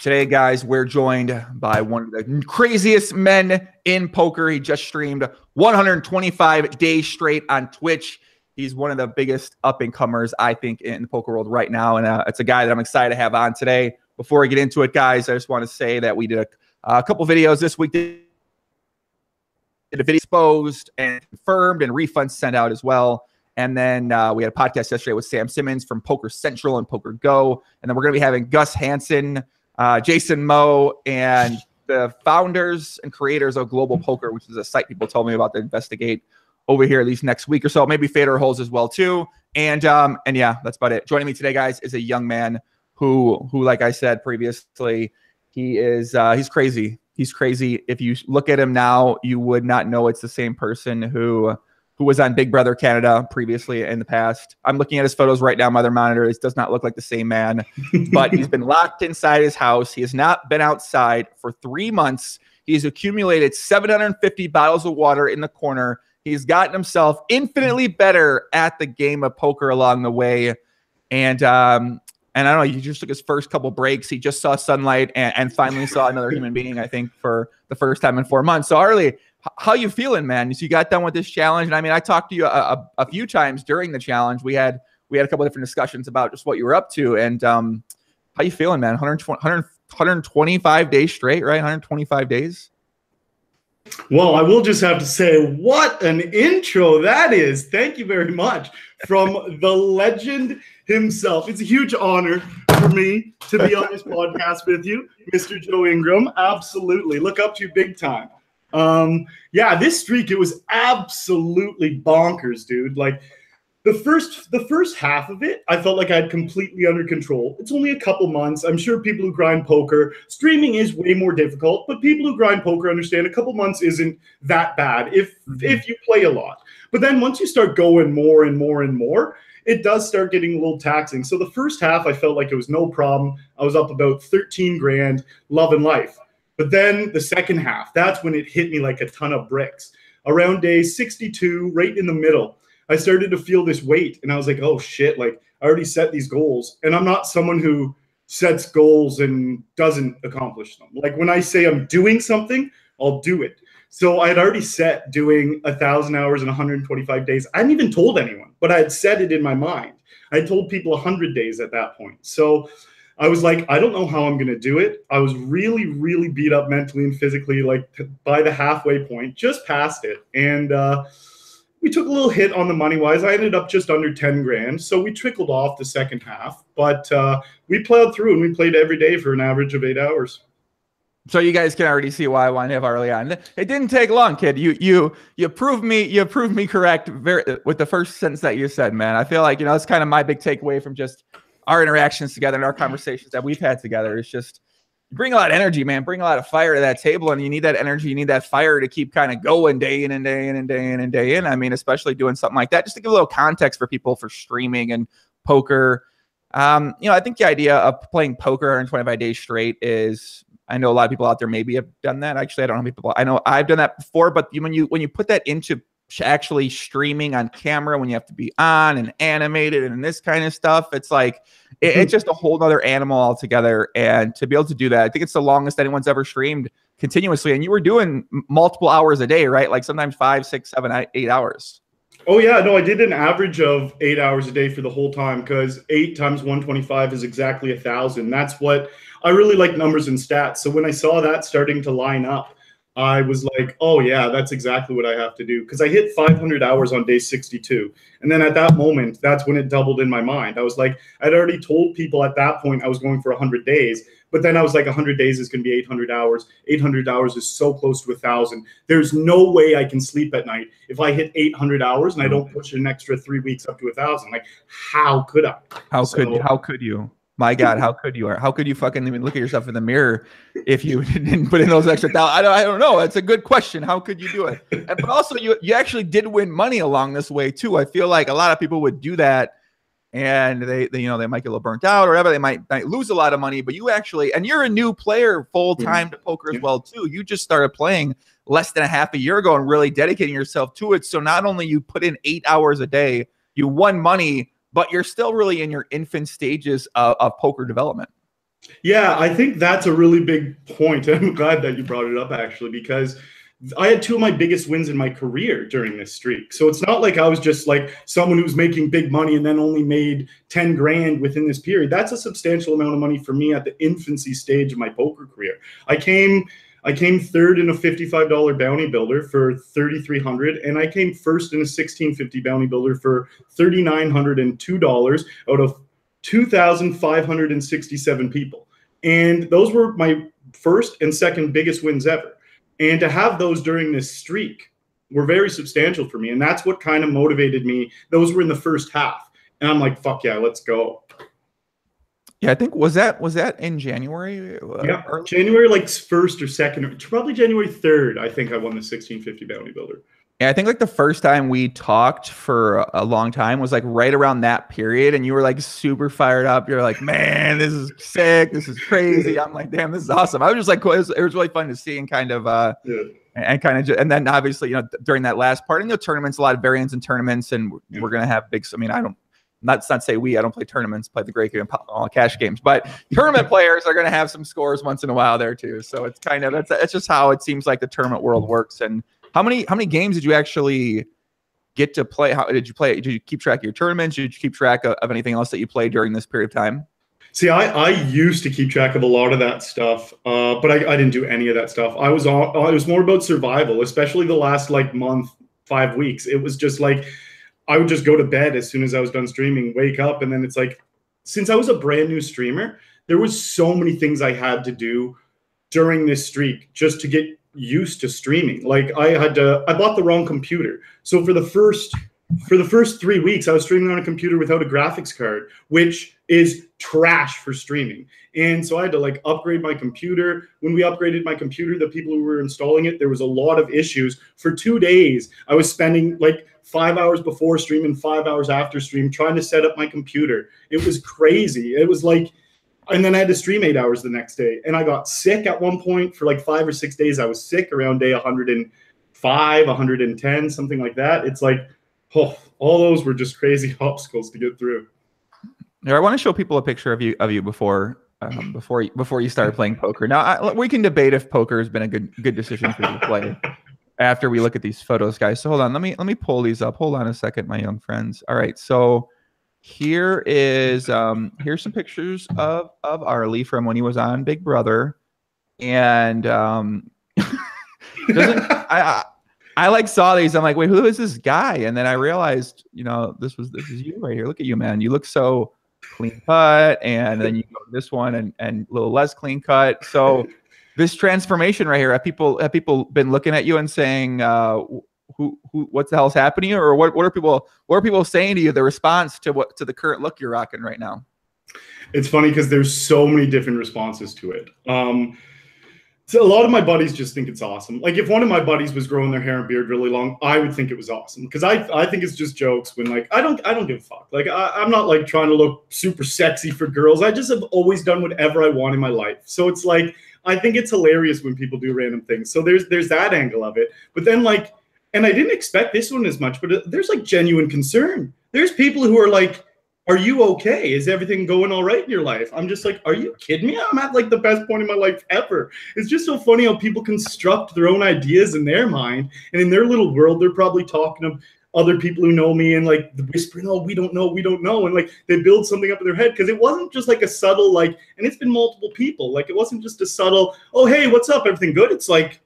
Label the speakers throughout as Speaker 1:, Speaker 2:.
Speaker 1: Today, guys, we're joined by one of the craziest men in poker. He just streamed 125 days straight on Twitch. He's one of the biggest up-and-comers, I think, in the poker world right now, and it's a guy that I'm excited to have on today. Before I get into it, guys, I just want to say that we did a couple videos this week. Did a video exposed and confirmed and refunds sent out as well. And then we had a podcast yesterday with Sam Simmons from Poker Central and Poker Go. And then we're going to be having Gus Hansen, Jason Moe, and the founders and creators of Global Poker, which is a site people told me about to investigate over here these next week or so. Maybe Fader Holes as well too. And yeah, that's about it. Joining me today, guys, is a young man who, like I said previously, he's crazy. He's crazy. If you look at him now, you would not know it's the same person who was on Big Brother Canada previously in the past. I'm looking at his photos right now on my other monitor. It does not look like the same man, but he's been locked inside his house. He has not been outside for 3 months. He's accumulated 750 bottles of water in the corner. He's gotten himself infinitely better at the game of poker along the way. And I don't know, he just took his first couple breaks. He just saw sunlight and finally saw another human being, I think, for the first time in 4 months. So, Arlie, how you feeling, man? So you got done with this challenge, and I mean, I talked to you a few times during the challenge. We had a couple of different discussions about just what you were up to, and how you feeling, man? 125 days straight, right? 125 days.
Speaker 2: Well, I will just have to say, what an intro that is. Thank you very much from the legend himself. It's a huge honor for me to be on this podcast with you, Mr. Joe Ingram. Absolutely. Look up to you big time. Yeah, this streak, it was absolutely bonkers, dude. Like the first half of it, I felt like I had completely under control. It's only a couple months. I'm sure people who grind poker, streaming is way more difficult, but people who grind poker understand a couple months isn't that bad if you play a lot. But then once you start going more and more and more, it does start getting a little taxing. So the first half, I felt like it was no problem. I was up about 13 grand, loving life. But then the second half, that's when it hit me like a ton of bricks. Around day 62, right in the middle, I started to feel this weight. And I was like, oh, shit, like I already set these goals. And I'm not someone who sets goals and doesn't accomplish them. Like when I say I'm doing something, I'll do it. So I had already set doing 1,000 hours in 125 days. I hadn't even told anyone, but I had set it in my mind. I told people 100 days at that point. So I was like, I don't know how I'm going to do it. I was really, really beat up mentally and physically, like by the halfway point, just past it. And we took a little hit on the money-wise. I ended up just under 10 grand. So we trickled off the second half. But we plowed through, and we played every day for an average of 8 hours.
Speaker 1: So you guys can already see why I want to have Arlie on. It didn't take long, kid. You proved me correct with the first sentence that you said, man. I feel like, that's kind of my big takeaway from just our interactions together and our conversations that we've had together. Is just you bring a lot of energy, man. Bring a lot of fire to that table, and you need that energy. You need that fire to keep kind of going day in and day in and day in and day in. I mean, especially doing something like that, just to give a little context for people for streaming and poker. I think the idea of playing poker 125 days straight is, I know a lot of people out there maybe have done that. Actually, I don't know how many people. I know I've done that before, but when you put that into actually streaming on camera, when you have to be on and animated and this kind of stuff, it's like it's just a whole other animal altogether. And to be able to do that, I think it's the longest anyone's ever streamed continuously. And you were doing multiple hours a day, right? Like sometimes 5, 6, 7, 8 hours.
Speaker 2: Oh yeah, no, I did an average of 8 hours a day for the whole time, because 8 times 125 is exactly 1,000. That's what I really like, numbers and stats. So when I saw that starting to line up, I was like, oh yeah, that's exactly what I have to do. Because I hit 500 hours on day 62. And then at that moment, that's when it doubled in my mind. I was like, I'd already told people at that point I was going for 100 days. But then I was like, 100 days is going to be 800 hours. 800 hours is so close to 1,000. There's no way I can sleep at night if I hit 800 hours and I don't push an extra 3 weeks up to 1,000. Like, how could I?
Speaker 1: How could you? My God, how could you? How could you fucking even look at yourself in the mirror if you didn't put in those extra thousand? I don't know. It's a good question. How could you do it? But also, you actually did win money along this way too. I feel like a lot of people would do that, and they might get a little burnt out or whatever. They might lose a lot of money. But you actually, and you're a new player full time to poker as well too. You just started playing less than a half a year ago and really dedicating yourself to it. So not only you put in 8 hours a day, you won money, but you're still really in your infant stages of poker development.
Speaker 2: Yeah, I think that's a really big point. I'm glad that you brought it up, actually, because I had two of my biggest wins in my career during this streak. So it's not like I was just like someone who was making big money and then only made 10 grand within this period. That's a substantial amount of money for me at the infancy stage of my poker career. I came third in a $55 bounty builder for $3,300, and I came first in a $16.50 bounty builder for $3,902 out of 2,567 people. And those were my first and second biggest wins ever. And to have those during this streak were very substantial for me. And that's what kind of motivated me. Those were in the first half. And I'm like, fuck yeah, let's go.
Speaker 1: Yeah, I think was that in January?
Speaker 2: Yeah, January like 1st or 2nd, or probably January 3rd, I think I won the 1650 bounty builder.
Speaker 1: Yeah, I think like the first time we talked for a long time was like right around that period, and you were like super fired up. You're like, man, this is sick. This is crazy. I'm like, damn, this is awesome. I was just like, it was really fun to see and kind of, and then obviously, during that last part in the tournaments, a lot of variance in tournaments, and we're going to have big, I mean, I don't say I don't play tournaments, play the great game, all cash games, but tournament players are going to have some scores once in a while there too. So it's kind of, that's just how it seems like the tournament world works. And how many games did you actually get to play? How did you play? Did you keep track of your tournaments? Did you keep track of anything else that you played during this period of time?
Speaker 2: See, I used to keep track of a lot of that stuff, but I didn't do any of that stuff. It was more about survival, especially the last like month, 5 weeks. It was just like, I would just go to bed as soon as I was done streaming, wake up, and then it's like, since I was a brand new streamer, there was so many things I had to do during this streak just to get used to streaming. Like I bought the wrong computer. So for the first 3 weeks, I was streaming on a computer without a graphics card, which is trash for streaming. And so I had to like upgrade my computer. When we upgraded my computer, the people who were installing it, there was a lot of issues. For 2 days, I was spending like 5 hours before stream and 5 hours after stream trying to set up my computer. It was crazy. It was like, and then I had to stream 8 hours the next day. And I got sick at one point for like 5 or 6 days. I was sick around day 105, 110, something like that. It's like, oh, all those were just crazy obstacles to get through.
Speaker 1: Here, I want to show people a picture of you before you started playing poker. Now we can debate if poker has been a good decision for you to play after we look at these photos, guys. So hold on, let me pull these up. Hold on a second, my young friends. All right, so here is here's some pictures of Arlie from when he was on Big Brother, and I like saw these. I'm like, wait, who is this guy? And then I realized, this is you right here. Look at you, man. You look so clean cut, and then you go to this one and a little less clean cut. So this transformation right here, have people been looking at you and saying, what the hell's happening, or what are people saying to you? The response to the current look you're rocking right now?
Speaker 2: It's funny because there's so many different responses to it. So a lot of my buddies just think it's awesome. Like if one of my buddies was growing their hair and beard really long, I would think it was awesome because I think it's just jokes. When like I don't give a fuck. Like I'm not like trying to look super sexy for girls. I just have always done whatever I want in my life. So it's like I think it's hilarious when people do random things. So there's that angle of it. But then like, and I didn't expect this one as much, but there's like genuine concern. There's people who are like, are you okay? Is everything going all right in your life? I'm just like, are you kidding me? I'm at like the best point in my life ever. It's just so funny how people construct their own ideas in their mind. And in their little world, they're probably talking to other people who know me and like whispering, oh, we don't know. And like they build something up in their head because it wasn't just like a subtle, like, and it's been multiple people. Like it wasn't just a subtle, oh, hey, what's up? Everything good? It's like,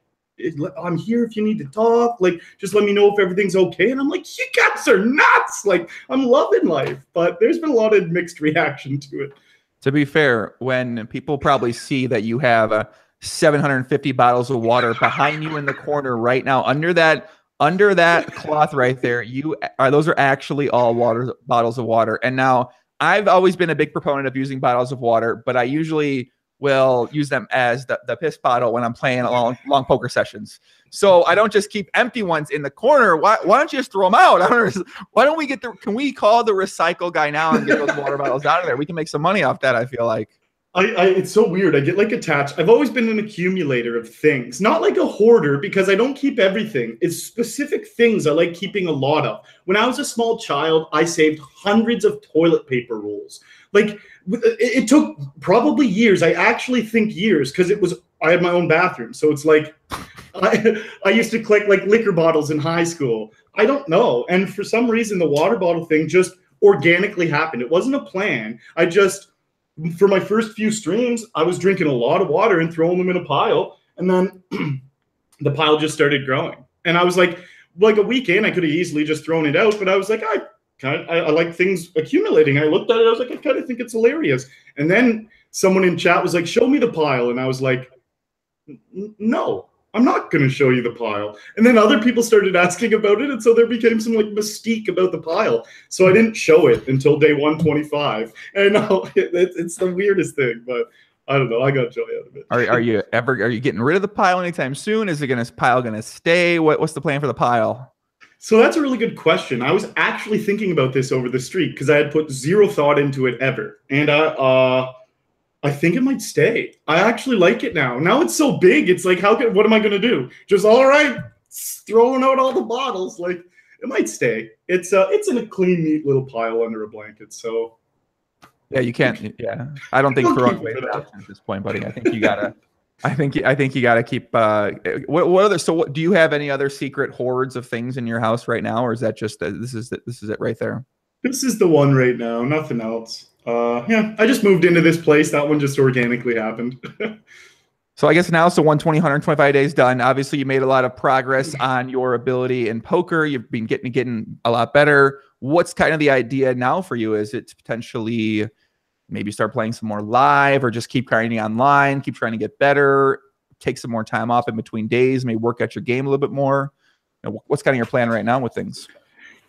Speaker 2: I'm here if you need to talk. Like, just let me know if everything's okay. And I'm like, you guys are nuts. Like, I'm loving life. But there's been a lot of mixed reaction to it.
Speaker 1: To be fair, when people probably see that you have 750 bottles of water behind you in the corner right now, under that cloth right there, those are actually all bottles of water. And now I've always been a big proponent of using bottles of water, but I usually will use them as the piss bottle when I'm playing long poker sessions. So I don't just keep empty ones in the corner. Why don't you just throw them out? Why don't we can we call the recycle guy now and get those water bottles out of there? We can make some money off that, I feel like.
Speaker 2: It's so weird. I get like attached. I've always been an accumulator of things, not like a hoarder because I don't keep everything. It's specific things I like keeping a lot of. When I was a small child, I saved hundreds of toilet paper rolls. Like it took probably years. I actually think years because I had my own bathroom. So it's like I used to collect like liquor bottles in high school. I don't know. And for some reason, the water bottle thing just organically happened. It wasn't a plan. For my first few streams, I was drinking a lot of water and throwing them in a pile. And then the pile just started growing. And I was like a week in, I could have easily just thrown it out. But I was like, I like things accumulating. I looked at it. I was like, I kind of think it's hilarious. And then someone in chat was like, show me the pile. And I was like, no, I'm not going to show you the pile. And then other people started asking about it. And so there became some like mystique about the pile. So I didn't show it until day 125. And I know it's the weirdest thing, but I don't know. I got joy out of it.
Speaker 1: Are you getting rid of the pile anytime soon? Is pile going to stay? What's the plan for the pile?
Speaker 2: So that's a really good question. I was actually thinking about this over the streak because I had put zero thought into it ever. And I think it might stay. I actually like it now. Now it's so big. It's like, what am I going to do? Just all right, throwing out all the bottles. Like it might stay. It's in a clean, neat little pile under a blanket. So
Speaker 1: yeah, you can't. Yeah, I don't think throwing away at this point, buddy. I think you gotta. I think you gotta keep. What other? So do you have any other secret hoards of things in your house right now, or is that just this is it right there?
Speaker 2: This is the one right now. Nothing else. Yeah, I just moved into this place. That one just organically happened.
Speaker 1: So I guess now, 125 days done. Obviously, you made a lot of progress on your ability in poker. You've been getting a lot better. What's kind of the idea now for you? Is it to potentially maybe start playing some more live, or just keep grinding online, keep trying to get better, take some more time off in between days, maybe work at your game a little bit more? What's kind of your plan right now with things?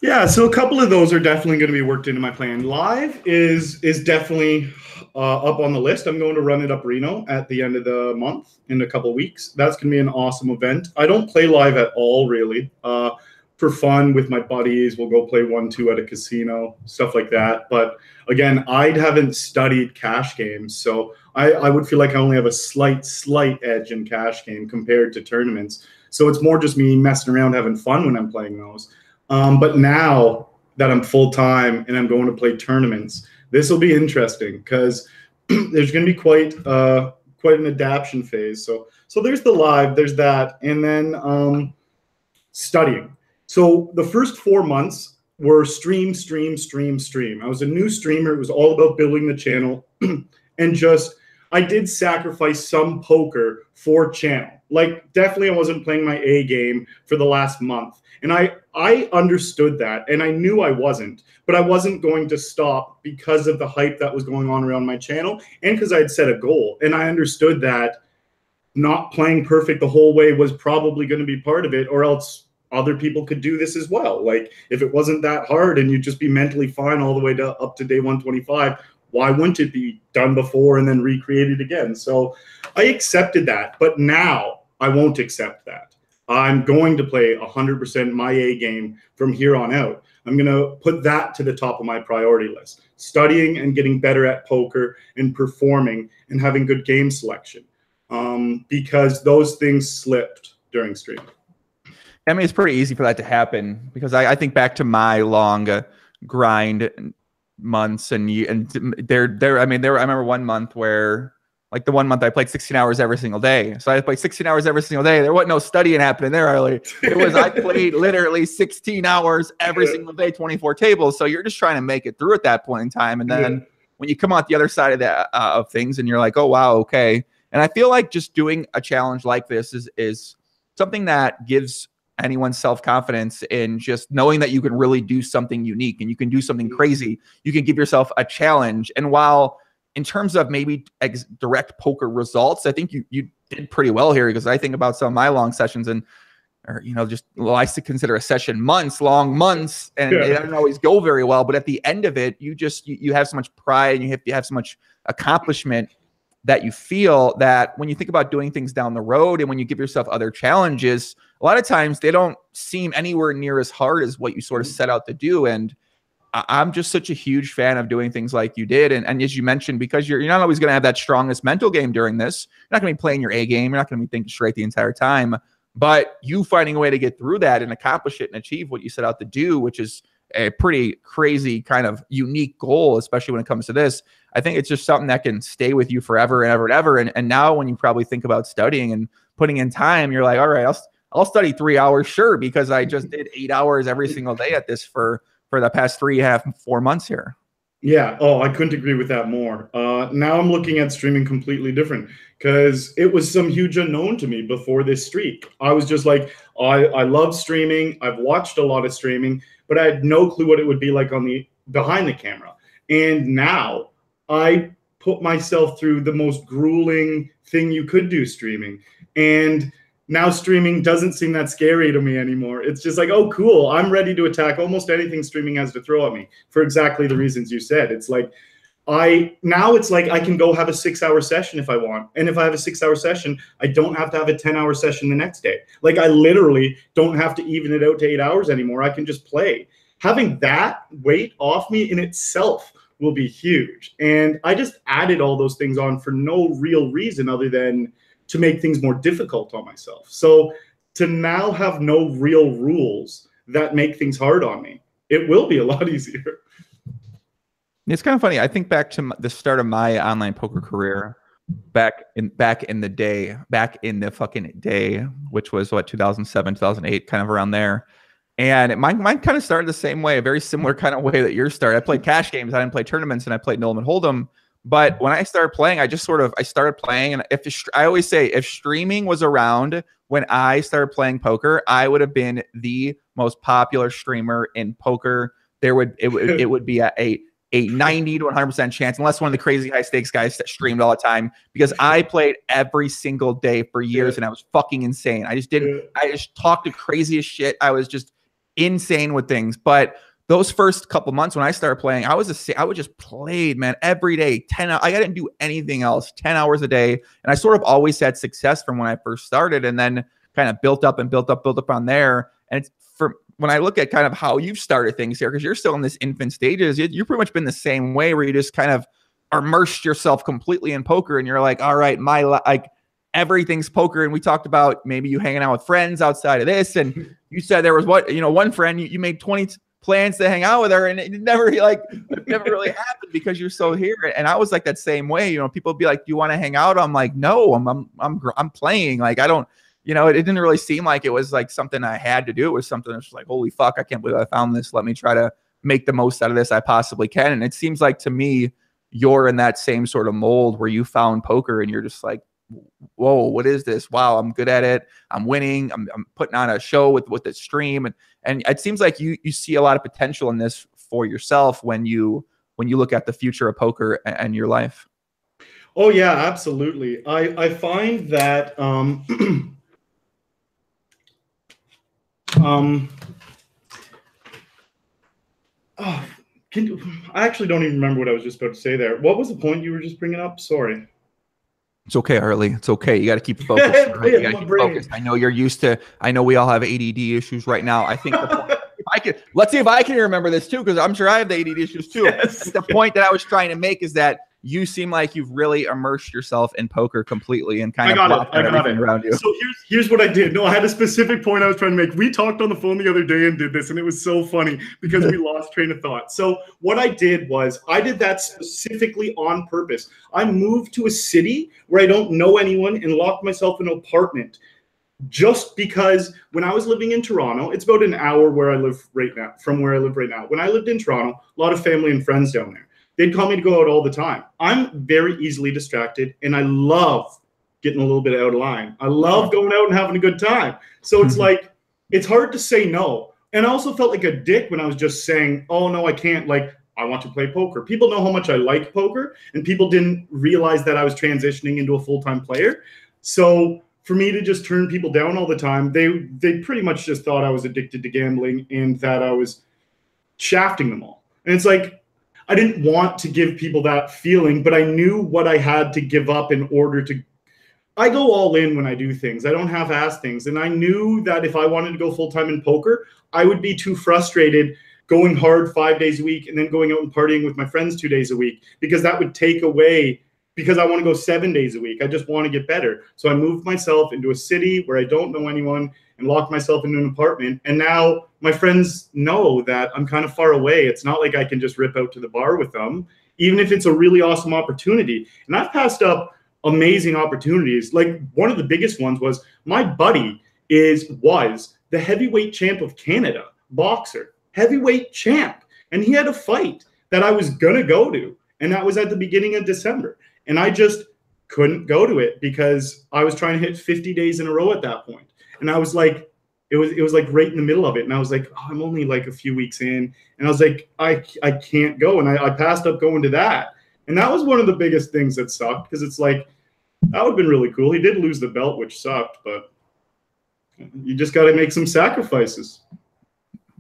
Speaker 2: Yeah, so a couple of those are definitely going to be worked into my plan. Live is definitely up on the list. I'm going to run it up Reno at the end of the month in a couple of weeks. That's going to be an awesome event. I don't play live at all, really. For fun with my buddies, we'll go play 1-2 at a casino, stuff like that. But again, I haven't studied cash games, so I would feel like I only have a slight edge in cash game compared to tournaments. So it's more just me messing around, having fun when I'm playing those. But now that I'm full-time and I'm going to play tournaments, this will be interesting because there's going to be quite an adaptation phase. So there's the live, there's that, and then studying. So the first 4 months were stream. I was a new streamer. It was all about building the channel and I did sacrifice some poker for channel. Like definitely I wasn't playing my A game for the last month. And I understood that, and I knew I wasn't, but I wasn't going to stop because of the hype that was going on around my channel and because I had set a goal. And I understood that not playing perfect the whole way was probably going to be part of it, or else other people could do this as well. Like if it wasn't that hard and you'd just be mentally fine all the way up to day 125, why wouldn't it be done before and then recreated again? So I accepted that, but now I won't accept that. I'm going to play 100% my A game from here on out. I'm going to put that to the top of my priority list. Studying and getting better at poker and performing and having good game selection, because those things slipped during stream.
Speaker 1: I mean, it's pretty easy for that to happen because I think back to my long grind months and I remember 1 month where, like the 1 month I played 16 hours every single day. So I played 16 hours every single day. There wasn't no studying happening there, Arlie. I played literally 16 hours every single day, 24 tables. So you're just trying to make it through at that point in time. And then when you come out the other side of that of things and you're like, oh, wow, okay. And I feel like just doing a challenge like this is something that gives anyone self-confidence in just knowing that you can really do something unique and you can do something crazy. You can give yourself a challenge. And while in terms of maybe direct poker results, I think you did pretty well here, because I think about some of my long sessions I consider a session long months, and it doesn't always go very well. But at the end of it, you have so much pride and you have so much accomplishment that you feel that when you think about doing things down the road and when you give yourself other challenges, a lot of times they don't seem anywhere near as hard as what you sort of set out to do. And I'm just such a huge fan of doing things like you did. And as you mentioned, because you're not always going to have that strongest mental game during this. You're not going to be playing your A game. You're not going to be thinking straight the entire time. But you finding a way to get through that and accomplish it and achieve what you set out to do, which is a pretty crazy kind of unique goal, especially when it comes to this. I think it's just something that can stay with you forever and ever and ever. And now when you probably think about studying and putting in time, you're like, all right, I'll study 3 hours, sure, because I just did 8 hours every single day at this for the past 3.5, 4 months here.
Speaker 2: Yeah. Oh, I couldn't agree with that more. Now I'm looking at streaming completely different because it was some huge unknown to me before this streak. I was just like, I love streaming. I've watched a lot of streaming, but I had no clue what it would be like on the behind the camera. And now I put myself through the most grueling thing you could do streaming. And now streaming doesn't seem that scary to me anymore. It's just like, oh, cool. I'm ready to attack almost anything streaming has to throw at me for exactly the reasons you said. It's like, it's like I can go have a 6-hour session if I want. And if I have a 6-hour session, I don't have to have a 10-hour session the next day. Like I literally don't have to even it out to 8 hours anymore. I can just play. Having that weight off me in itself will be huge. And I just added all those things on for no real reason other than to make things more difficult on myself. So to now have no real rules that make things hard on me, it will be a lot easier.
Speaker 1: It's kind of funny. I think back to the start of my online poker career, back in the fucking day, which was what, 2007, 2008, kind of around there. And mine kind of started the same way, a very similar kind of way that yours started. I played cash games, I didn't play tournaments, and I played Nolan Hold'em. But when I started playing, I started playing. And I always say, if streaming was around when I started playing poker, I would have been the most popular streamer in poker. It would be a 90 to 100% chance, unless one of the crazy high stakes guys that streamed all the time, because I played every single day for years and I was fucking insane. I just talked the craziest shit. I was just insane with things. But those first couple months when I started playing, I would just played, man, every day, 10 hours. I didn't do anything else, 10 hours a day. And I sort of always had success from when I first started, and then kind of built up on there. And it's when I look at kind of how you've started things here, because you're still in this infant stages, you've pretty much been the same way, where you just kind of immersed yourself completely in poker. And you're like, all right, everything's poker. And we talked about maybe you hanging out with friends outside of this. And you said there was one friend, you made 20 plans to hang out with her, and it never really happened because you're so here. And I was like that same way. People would be like, do you want to hang out? I'm like, no, I'm playing. Like, I don't, it didn't really seem like it was like something I had to do. It was something that's like, holy fuck, I can't believe I found this. Let me try to make the most out of this I possibly can. And it seems like to me, you're in that same sort of mold where you found poker and you're just like, whoa, what is this? Wow, I'm good at it. I'm winning. I'm putting on a show with the stream. And it seems like you see a lot of potential in this for yourself when you look at the future of poker and your life.
Speaker 2: Oh yeah, absolutely. I find that I actually don't even remember what I was just about to say there. What was the point you were just bringing up? Sorry.
Speaker 1: It's okay, Arlie. It's okay. You got to keep focused. Right? You got to keep focused. I know you're used to. I know we all have ADD issues right now. I think let's see if I can remember this too, because I'm sure I have the ADD issues too. Yes. The point that I was trying to make is that you seem like you've really immersed yourself in poker completely and kind of blocked everything around you.
Speaker 2: So here's what I did. No, I had a specific point I was trying to make. We talked on the phone the other day and did this, and it was so funny because we lost train of thought. So what I did was I did that specifically on purpose. I moved to a city where I don't know anyone and locked myself in an apartment. Just because when I was living in Toronto, it's about an hour where I live right now, from where I live right now. When I lived in Toronto, a lot of family and friends down there. They'd call me to go out all the time. I'm very easily distracted, and I love getting a little bit out of line. I love going out and having a good time. So it's like, it's hard to say no. And I also felt like a dick when I was just saying, oh, no, I can't. Like, I want to play poker. People know how much I like poker, and people didn't realize that I was transitioning into a full-time player. So for me to just turn people down all the time, they pretty much just thought I was addicted to gambling and that I was shafting them all. And it's like, I didn't want to give people that feeling, but I knew what I had to give up in order to. I go all in when I do things. I don't half-ass things. And I knew that if I wanted to go full-time in poker, I would be too frustrated going hard 5 days a week and then going out and partying with my friends 2 days a week, because that would take away, because I want to go 7 days a week. I just want to get better. So I moved myself into a city where I don't know anyone, and locked myself into an apartment. And now my friends know that I'm kind of far away. It's not like I can just rip out to the bar with them, even if it's a really awesome opportunity. And I've passed up amazing opportunities. Like one of the biggest ones was my buddy was the heavyweight champ of Canada, boxer, heavyweight champ. And he had a fight that I was going to go to. And that was at the beginning of December. And I just couldn't go to it because I was trying to hit 50 days in a row at that point. And I was like, it was like right in the middle of it. And I was like, oh, I'm only like a few weeks in. And I was like, I can't go. And I passed up going to that. And that was one of the biggest things that sucked, because it's like, that would have been really cool. He did lose the belt, which sucked, but you just got to make some sacrifices.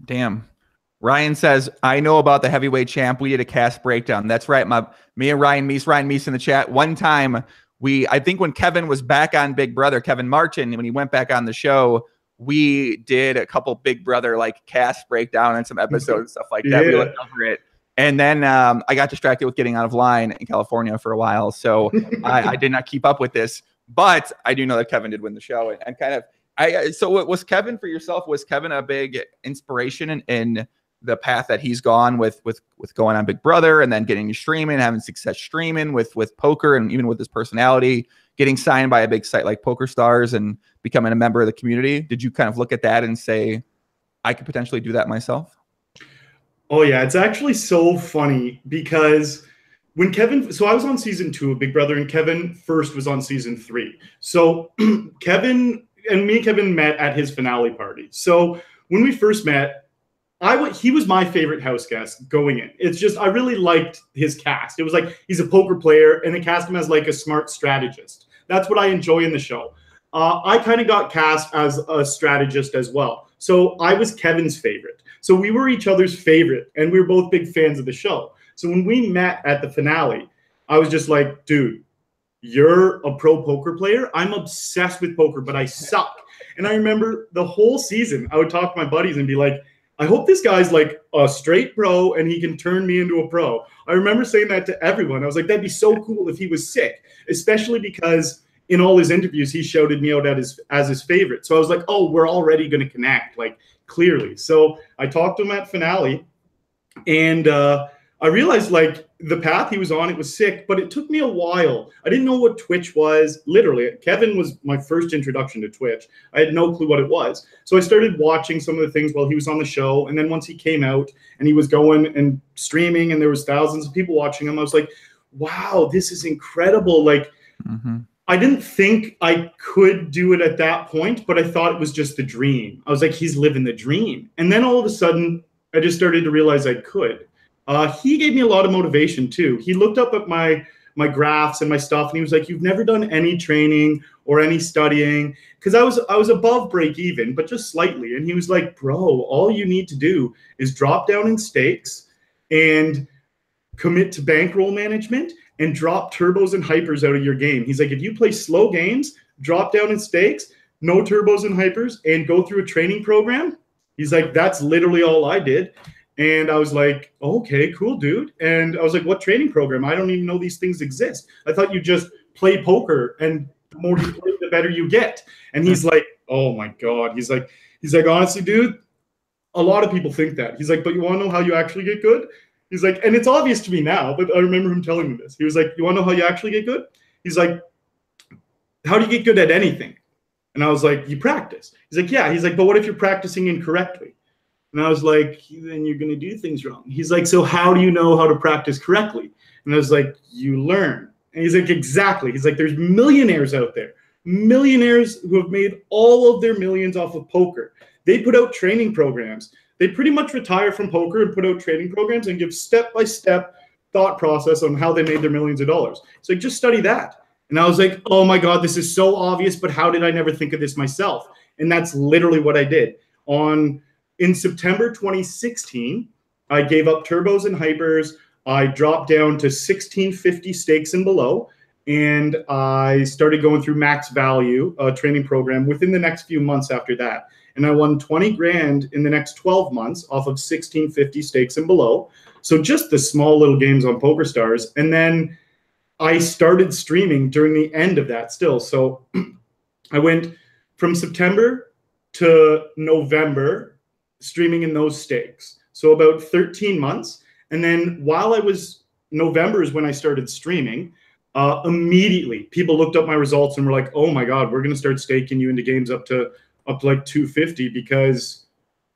Speaker 1: Damn. Ryan says, I know about the heavyweight champ. We did a cast breakdown. That's right. Me and Ryan Meese in the chat. One time, I think when Kevin was back on Big Brother, Kevin Martin, when he went back on the show, we did a couple Big Brother like cast breakdown and some episodes and stuff like that.
Speaker 2: Yeah.
Speaker 1: We looked over it. And then I got distracted with getting out of line in California for a while. So I did not keep up with this. But I do know that Kevin did win the show. And kind of, so was Kevin, for yourself, was Kevin a big inspiration in the path that he's gone with going on Big Brother and then getting streaming, having success streaming with poker, and even with his personality, getting signed by a big site like PokerStars and becoming a member of the community? Did you kind of look at that and say, I could potentially do that myself?
Speaker 2: Oh yeah, it's actually so funny because when so I was on season 2 of Big Brother, and Kevin first was on season 3. So Kevin and Kevin met at his finale party. So when we first met, he was my favorite house guest going in. It's just, I really liked his cast. It was like, he's a poker player and they cast him as like a smart strategist. That's what I enjoy in the show. I kind of got cast as a strategist as well. So I was Kevin's favorite. So we were each other's favorite, and we were both big fans of the show. So when we met at the finale, I was just like, dude, you're a pro poker player. I'm obsessed with poker, but I suck. And I remember the whole season, I would talk to my buddies and be like, I hope this guy's like a straight pro and he can turn me into a pro. I remember saying that to everyone. I was like, that'd be so cool if he was sick, especially because in all his interviews, he shouted me out as his favorite. So I was like, oh, we're already going to connect, like, clearly. So I talked to him at finale, and I realized like the path he was on, it was sick, but it took me a while. I didn't know what Twitch was. Literally, Kevin was my first introduction to Twitch. I had no clue what it was. So I started watching some of the things while he was on the show. And then once he came out and he was going and streaming and there was thousands of people watching him, I was like, wow, this is incredible. Like, I didn't think I could do it at that point, but I thought it was just the dream. I was like, he's living the dream. And then all of a sudden, I just started to realize I could. He gave me a lot of motivation too. He looked up at my graphs and my stuff, and he was like, you've never done any training or any studying, because I was above break even, but just slightly. And he was like, bro, all you need to do is drop down in stakes and commit to bankroll management and drop turbos and hypers out of your game. He's like, if you play slow games, drop down in stakes, no turbos and hypers, and go through a training program. He's like, that's literally all I did. And I was like, okay, cool, dude. And I was like, what training program? I don't even know these things exist. I thought you just play poker, and the more you play, the better you get. And he's like, oh my God. He's like, honestly, dude, a lot of people think that. He's like, but you want to know how you actually get good? He's like, and it's obvious to me now, but I remember him telling me this. He was like, you want to know how you actually get good? He's like, how do you get good at anything? And I was like, you practice. He's like, yeah. He's like, but what if you're practicing incorrectly? And I was like, then you're going to do things wrong. He's like, so how do you know how to practice correctly? And I was like, you learn. And he's like, exactly. He's like, there's millionaires out there, millionaires who have made all of their millions off of poker. They put out training programs. They pretty much retire from poker and put out training programs and give step-by-step thought process on how they made their millions of dollars. It's like, just study that. And I was like, oh my God, this is so obvious, but how did I never think of this myself? And that's literally what I did. In September 2016, I gave up turbos and hypers. I dropped down to 1650 stakes and below, and I started going through max value training program within the next few months after that. And I won 20 grand in the next 12 months off of 1650 stakes and below. So just the small little games on PokerStars. And then I started streaming during the end of that still. So I went from September to November streaming in those stakes. So about 13 months. And then while I was, November is when I started streaming. Immediately, people looked up my results and were like, "Oh my God, we're going to start staking you into games up to like 250 because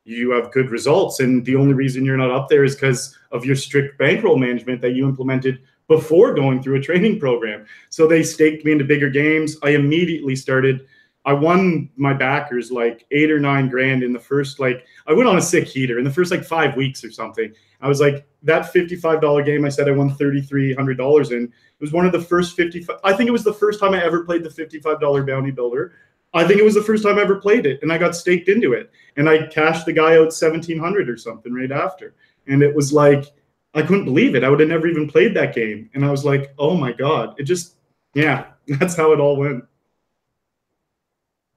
Speaker 2: you have good results. And the only reason you're not up there is because of your strict bankroll management that you implemented before going through a training program." So they staked me into bigger games. I immediately started. I won my backers like 8 or 9 grand in the first, like, I went on a sick heater in the first like 5 weeks or something. I was like, that $55 game I said I won $3,300 in. It was one of the first 55. I think it was the first time I ever played the $55 bounty builder. I think it was the first time I ever played it, and I got staked into it. And I cashed the guy out 1,700 or something right after. And it was like, I couldn't believe it. I would have never even played that game. And I was like, oh my God. It just, yeah, that's how it all went.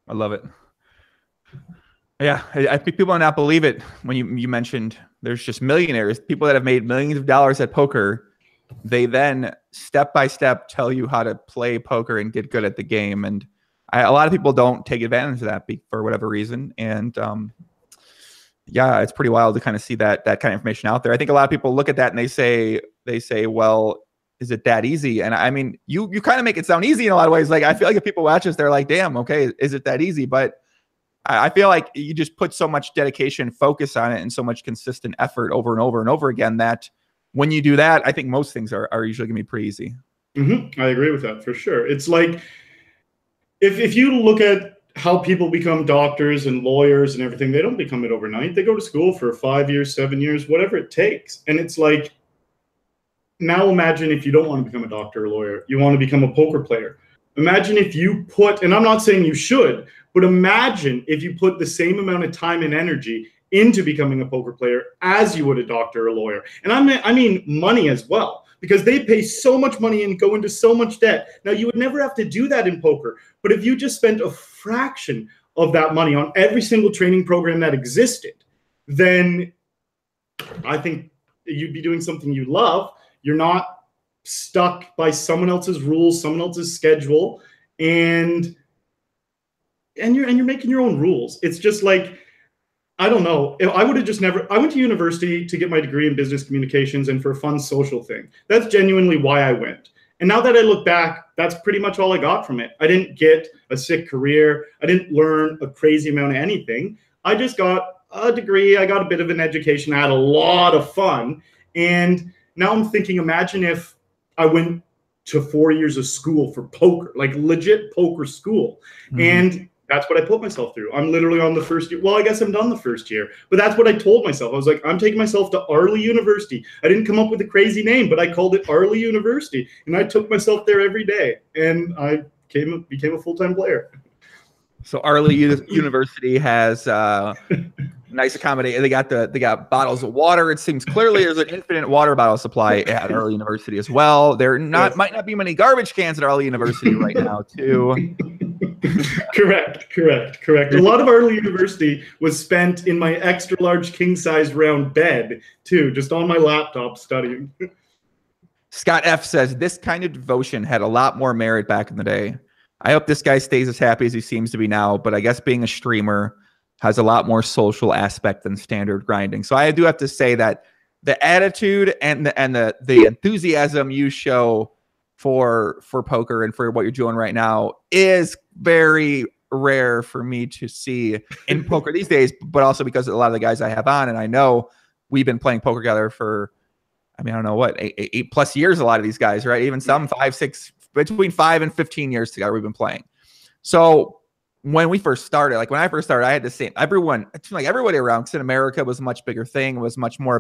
Speaker 1: I love it. Yeah, I think people not believe it when you mentioned there's just millionaires, people that have made millions of dollars at poker. They then step by step tell you how to play poker and get good at the game. And a lot of people don't take advantage of that for whatever reason. And yeah, it's pretty wild to kind of see that kind of information out there. I think a lot of people look at that and they say, well, is it that easy? And I mean, you kind of make it sound easy in a lot of ways. Like, I feel like if people watch this, they're like, damn, okay, is it that easy? But I feel like you just put so much dedication, focus on it, and so much consistent effort over and over and over again that when you do that, I think most things are usually gonna be pretty easy.
Speaker 2: I agree with that for sure. It's like, if you look at how people become doctors and lawyers and everything, they don't become it overnight. They go to school for 5 years, 7 years, whatever it takes. And it's like, now imagine if you don't want to become a doctor or lawyer, you want to become a poker player. Imagine if you put, and I'm not saying you should, but imagine if you put the same amount of time and energy into becoming a poker player as you would a doctor or lawyer. And I mean money as well, because they pay so much money and go into so much debt. Now, you would never have to do that in poker, but if you just spent a fraction of that money on every single training program that existed, then I think you'd be doing something you love. You're not stuck by someone else's rules, someone else's schedule, and you're making your own rules. It's just like, I don't know. I would have just never. I went to university to get my degree in business communications and for a fun social thing. That's genuinely why I went. And now that I look back, that's pretty much all I got from it. I didn't get a sick career. I didn't learn a crazy amount of anything. I just got a degree. I got a bit of an education. I had a lot of fun. And now I'm thinking, imagine if I went to 4 years of school for poker, like legit poker school. And that's what I put myself through. I'm literally on the first year. Well, I guess I'm done the first year, but that's what I told myself. I was like, I'm taking myself to Arlie University. I didn't come up with a crazy name, but I called it Arlie University. And I took myself there every day. And I became a full-time player.
Speaker 1: So Arlie University has nice accommodation. They got bottles of water. It seems clearly there's an infinite water bottle supply at Arlie University as well. There might not be many garbage cans at Arlie University right now, too.
Speaker 2: Correct. A lot of Arlie University was spent in my extra large king size round bed, too, just on my laptop studying.
Speaker 1: Scott F says, this kind of devotion had a lot more merit back in the day. I hope this guy stays as happy as he seems to be now, but I guess being a streamer has a lot more social aspect than standard grinding. So I do have to say that the attitude and the enthusiasm you show for poker and for what you're doing right now is very rare for me to see in poker these days, but also because a lot of the guys I have on, and I know we've been playing poker together for, I mean, I don't know what, 8+ years, a lot of these guys, right? Even some 5, 6, between 5 and 15 years together we've been playing. So when we first started, like when I first started, I had the same, everyone, it seemed like everybody around, because in America it was a much bigger thing. It was much more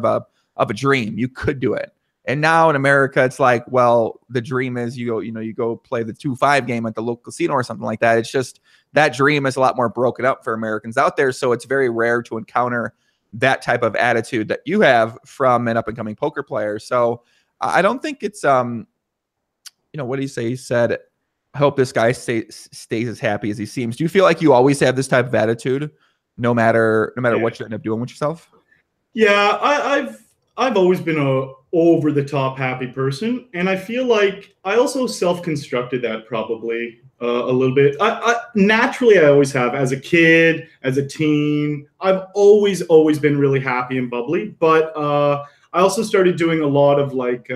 Speaker 1: of a dream. You could do it. And now in America, it's like, well, the dream is you go play the 2-5 game at the local casino or something like that. It's just that dream is a lot more broken up for Americans out there. So it's very rare to encounter that type of attitude that you have from an up and coming poker player. So I don't think it's, what did he say? He said, I hope this guy stays as happy as he seems. Do you feel like you always have this type of attitude no matter what you end up doing with yourself?
Speaker 2: Yeah, I've always been a over the top happy person, and I feel like I also self-constructed that probably. a little bit. Naturally, I always have. As a kid, as a teen, I've always been really happy and bubbly. But I also started doing a lot of like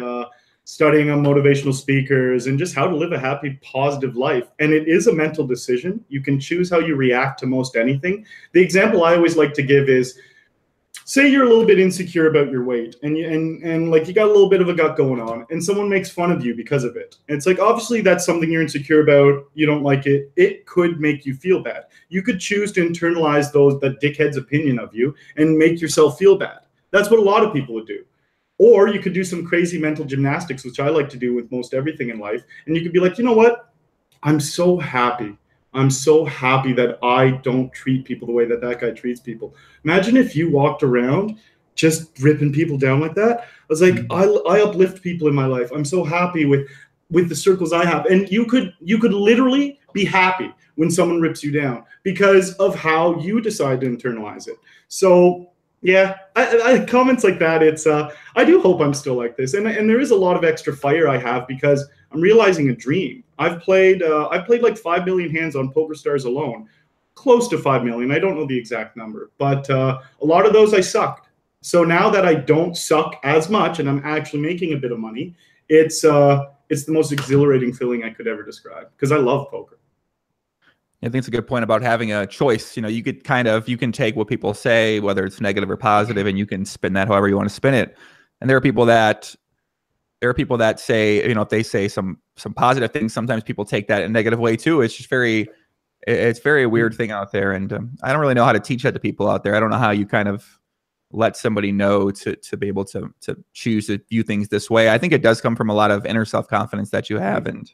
Speaker 2: studying on motivational speakers and just how to live a happy, positive life. And it is a mental decision. You can choose how you react to most anything. The example I always like to give is, say you're a little bit insecure about your weight and like you got a little bit of a gut going on and someone makes fun of you because of it. And it's like, obviously that's something you're insecure about. You don't like it. It could make you feel bad. You could choose to internalize the dickhead's opinion of you and make yourself feel bad. That's what a lot of people would do. Or you could do some crazy mental gymnastics, which I like to do with most everything in life. And you could be like, you know what? I'm so happy. I'm so happy that I don't treat people the way that guy treats people. Imagine if you walked around just ripping people down like that. I was like, I uplift people in my life. I'm so happy with the circles I have. And you could literally be happy when someone rips you down because of how you decide to internalize it. So yeah, I comments like that. It's I do hope I'm still like this, and there is a lot of extra fire I have because I'm realizing a dream. I've played like 5 million hands on PokerStars alone, close to 5 million. I don't know the exact number, but a lot of those I sucked. So now that I don't suck as much and I'm actually making a bit of money, it's the most exhilarating feeling I could ever describe because I love poker.
Speaker 1: I think it's a good point about having a choice. You know, you can take what people say, whether it's negative or positive, and you can spin that however you want to spin it. And there are people that say, you know, if they say some positive things, sometimes people take that in a negative way too. It's just it's very weird thing out there. And I don't really know how to teach that to people out there. I don't know how you kind of let somebody know to be able to choose to view things this way. I think it does come from a lot of inner self-confidence that you have. And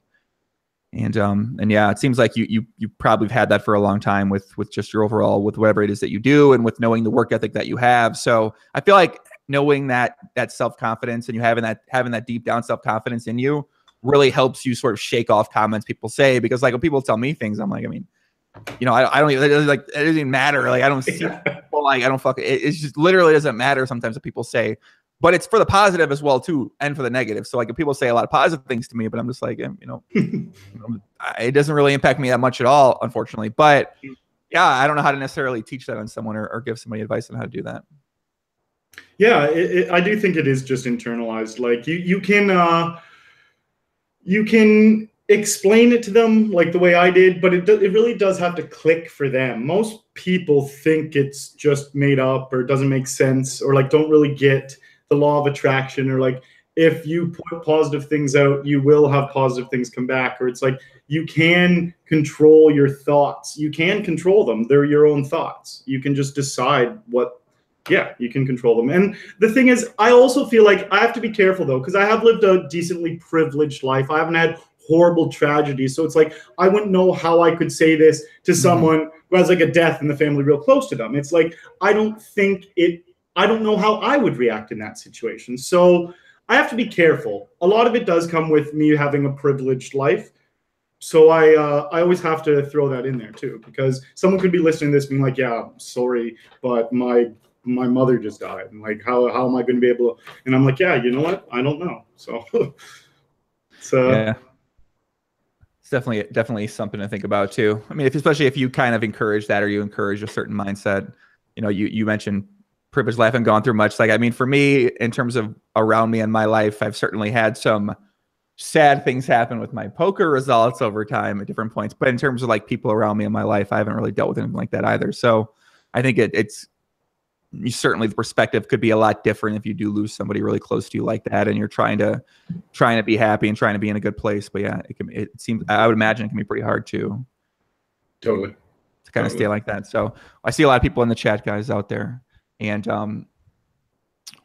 Speaker 1: yeah, it seems like you probably have had that for a long time with just your overall, with whatever it is that you do and with knowing the work ethic that you have. So I feel like knowing that self-confidence and you having that deep down self-confidence in you really helps you sort of shake off comments people say, because like when people tell me things, I'm like, I mean, you know, I don't even, like, it doesn't even matter. Like I don't see people, like I don't fucking, it just literally doesn't matter sometimes what people say. But it's for the positive as well too, and for the negative. So like if people say a lot of positive things to me, but I'm just like, you know, it doesn't really impact me that much at all, unfortunately. But yeah, I don't know how to necessarily teach that on someone or give somebody advice on how to do that.
Speaker 2: Yeah, I do think it is just internalized. Like you can explain it to them like the way I did, but it really does have to click for them. Most people think it's just made up or doesn't make sense or like don't really get the law of attraction, or like if you put positive things out, you will have positive things come back, or it's like you can control your thoughts. You can control them. They're your own thoughts. You can just decide what, yeah, you can control them. And the thing is, I also feel like I have to be careful though, because I have lived a decently privileged life. I haven't had horrible tragedies. So it's like, I wouldn't know how I could say this to someone who has like a death in the family real close to them. It's like, I don't know how I would react in that situation. So I have to be careful. A lot of it does come with me having a privileged life. So I always have to throw that in there too, because someone could be listening to this being like, yeah, I'm sorry, but my mother just died. And like, how am I going to be able to? And I'm like, yeah, you know what? I don't know. So,
Speaker 1: yeah. It's definitely something to think about too. I mean, especially if you kind of encourage that, or you encourage a certain mindset. You know, you mentioned privileged life and gone through much. Like, I mean, for me, in terms of around me in my life, I've certainly had some sad things happen with my poker results over time at different points. But in terms of like people around me in my life, I haven't really dealt with anything like that either. So I think it's certainly the perspective could be a lot different if you do lose somebody really close to you like that, and you're trying to be happy and trying to be in a good place. But yeah, it seems, I would imagine it can be pretty hard to kind of stay like that. So I see a lot of people in the chat, guys, out there. And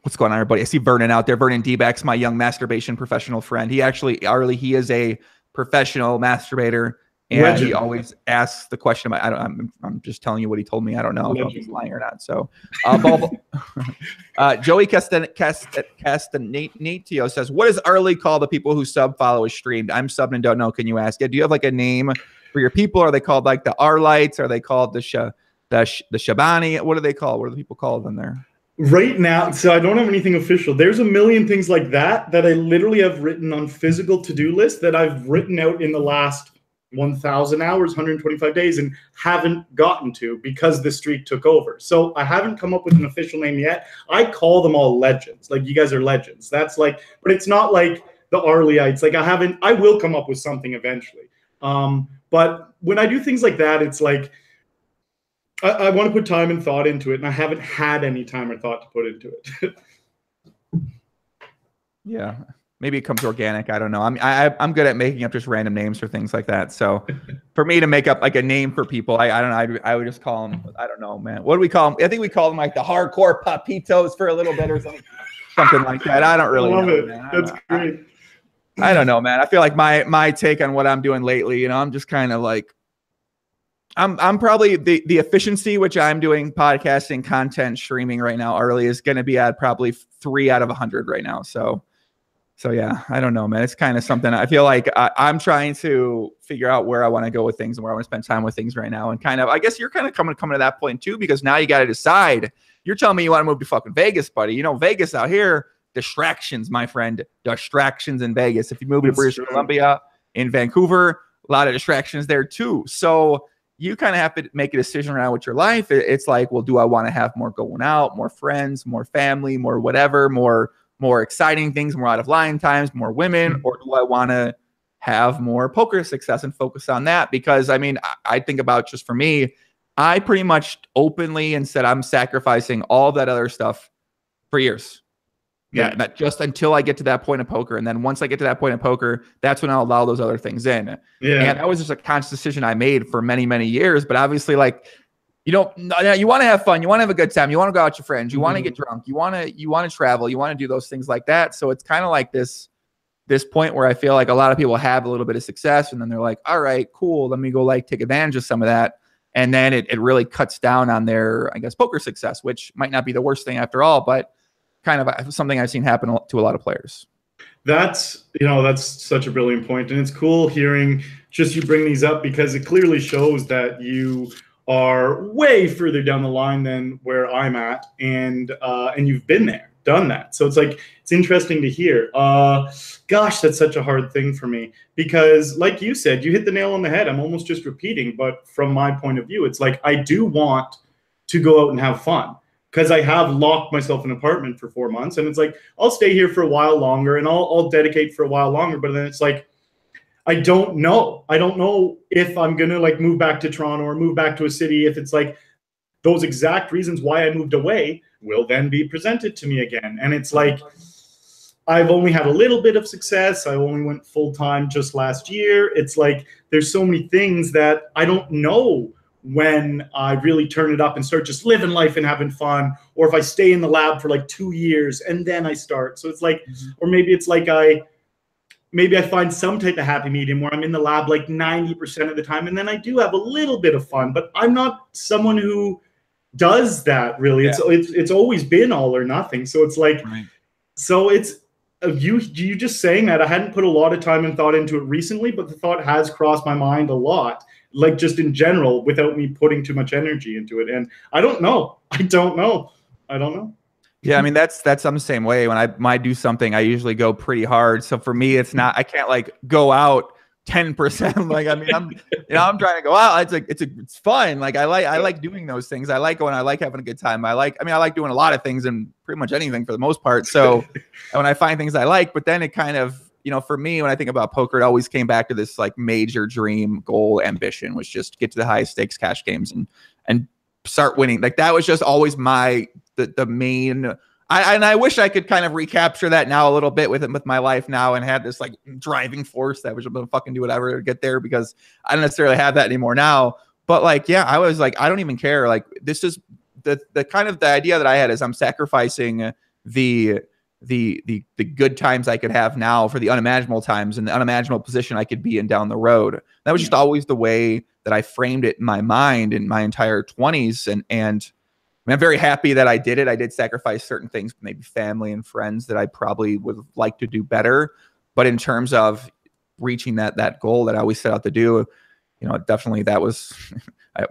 Speaker 1: what's going on, everybody? I see Vernon out there. Vernon D-Back's my young masturbation professional friend. He actually, Arlie, he is a professional masturbator. And Legend. He always asks the question about, I'm just telling you what he told me. I don't know if he's lying or not. So Joey Castanatio says, what does Arlie call the people who sub, follow, is streamed? I'm subbed and don't know. Can you ask? Yeah, do you have like a name for your people? Are they called like the Arlites? Are they called the Shabani? What are they called? What are the people called in there?
Speaker 2: Right now, so I don't have anything official. There's a million things like that I literally have written on physical to-do lists that I've written out in the last 1,000 hours, 125 days, and haven't gotten to because the streak took over. So I haven't come up with an official name yet. I call them all legends. Like, you guys are legends. That's like, but it's not like the Arlieites. Like, I will come up with something eventually. But when I do things like that, it's like, I want to put time and thought into it, and I haven't had any time or thought to put into it.
Speaker 1: Yeah. Maybe it comes organic. I don't know. I'm good at making up just random names for things like that. So for me to make up like a name for people, I don't know. I would just call them, I don't know, man. What do we call them? I think we call them like the hardcore papitos for a little bit or something like that. I don't really know.
Speaker 2: It.
Speaker 1: Man.
Speaker 2: That's great.
Speaker 1: I don't know, man. I feel like my take on what I'm doing lately, you know, I'm just kind of like, I'm probably the efficiency which I'm doing podcasting, content, streaming right now, Arlie, is going to be at probably 3 out of 100 right now. So yeah, I don't know, man. It's kind of something I feel like I'm trying to figure out where I want to go with things and where I want to spend time with things right now. And kind of, I guess you're kind of coming to that point too, because now you got to decide. You're telling me you want to move to fucking Vegas, buddy. You know, Vegas out here, distractions, my friend, distractions in Vegas. If you move to British Columbia, in Vancouver, a lot of distractions there too. So you kind of have to make a decision around with your life. It's like, well, do I want to have more going out, more friends, more family, more whatever, more exciting things, more out of line times, more women, or do I want to have more poker success and focus on that? Because I mean, I think about, just for me, I pretty much openly and said I'm sacrificing all that other stuff for years. Yeah, that just until I get to that point of poker. And then once I get to that point of poker, that's when I'll allow those other things in. Yeah. And that was just a conscious decision I made for many, many years. But obviously, like, you want to have fun. You want to have a good time. You want to go out with your friends. You want to get drunk. You want to travel. You want to do those things like that. So it's kind of like this point where I feel like a lot of people have a little bit of success, and then they're like, all right, cool. Let me go like take advantage of some of that. And then it really cuts down on their, I guess, poker success, which might not be the worst thing after all, but kind of something I've seen happen to a lot of players.
Speaker 2: That's such a brilliant point. And it's cool hearing just you bring these up, because it clearly shows that you are way further down the line than where I'm at. And you've been there, done that. So it's like, it's interesting to hear. Gosh, that's such a hard thing for me, because like you said, you hit the nail on the head. I'm almost just repeating, but from my point of view, it's like, I do want to go out and have fun, because I have locked myself in an apartment for 4 months, and it's like, I'll stay here for a while longer and I'll dedicate for a while longer. But then it's like, I don't know if I'm going to like move back to Toronto or move back to a city. If it's like those exact reasons why I moved away will then be presented to me again. And it's like, I've only had a little bit of success. I only went full time just last year. It's like, there's so many things that I don't know when I really turn it up and start just living life and having fun, or if I stay in the lab for like 2 years and then I start. So it's like, or maybe it's like I find some type of happy medium where I'm in the lab like 90% of the time, and then I do have a little bit of fun, but I'm not someone who does that really. Yeah. It's always been all or nothing. So it's like, So it's you just saying that. I hadn't put a lot of time and thought into it recently, but the thought has crossed my mind a lot, like just in general, without me putting too much energy into it. And I don't know.
Speaker 1: Yeah, I mean, that's I'm the same way. When I do something, I usually go pretty hard. So for me, it's not, I can't like go out 10%. Like, I mean, I'm trying to go out. It's like, it's fun. Like I like doing those things. I like having a good time. I like doing a lot of things and pretty much anything for the most part. So when I find things I like, but then it kind of, for me, when I think about poker, it always came back to this like major dream, goal, ambition, was just get to the highest stakes cash games and start winning. Like that was just always the main. I wish I could kind of recapture that now a little bit with my life now, and had this like driving force that was going to fucking do whatever to get there, because I don't necessarily have that anymore now. But like, yeah, I was like, I don't even care. Like, this is the kind of the idea that I had is I'm sacrificing the good times I could have now for the unimaginable times and the unimaginable position I could be in down the road. That was just always the way that I framed it in my mind in my entire 20s. And I'm very happy that I did it. I did sacrifice certain things, maybe family and friends, that I probably would like to do better. But in terms of reaching that goal that I always set out to do, definitely that was,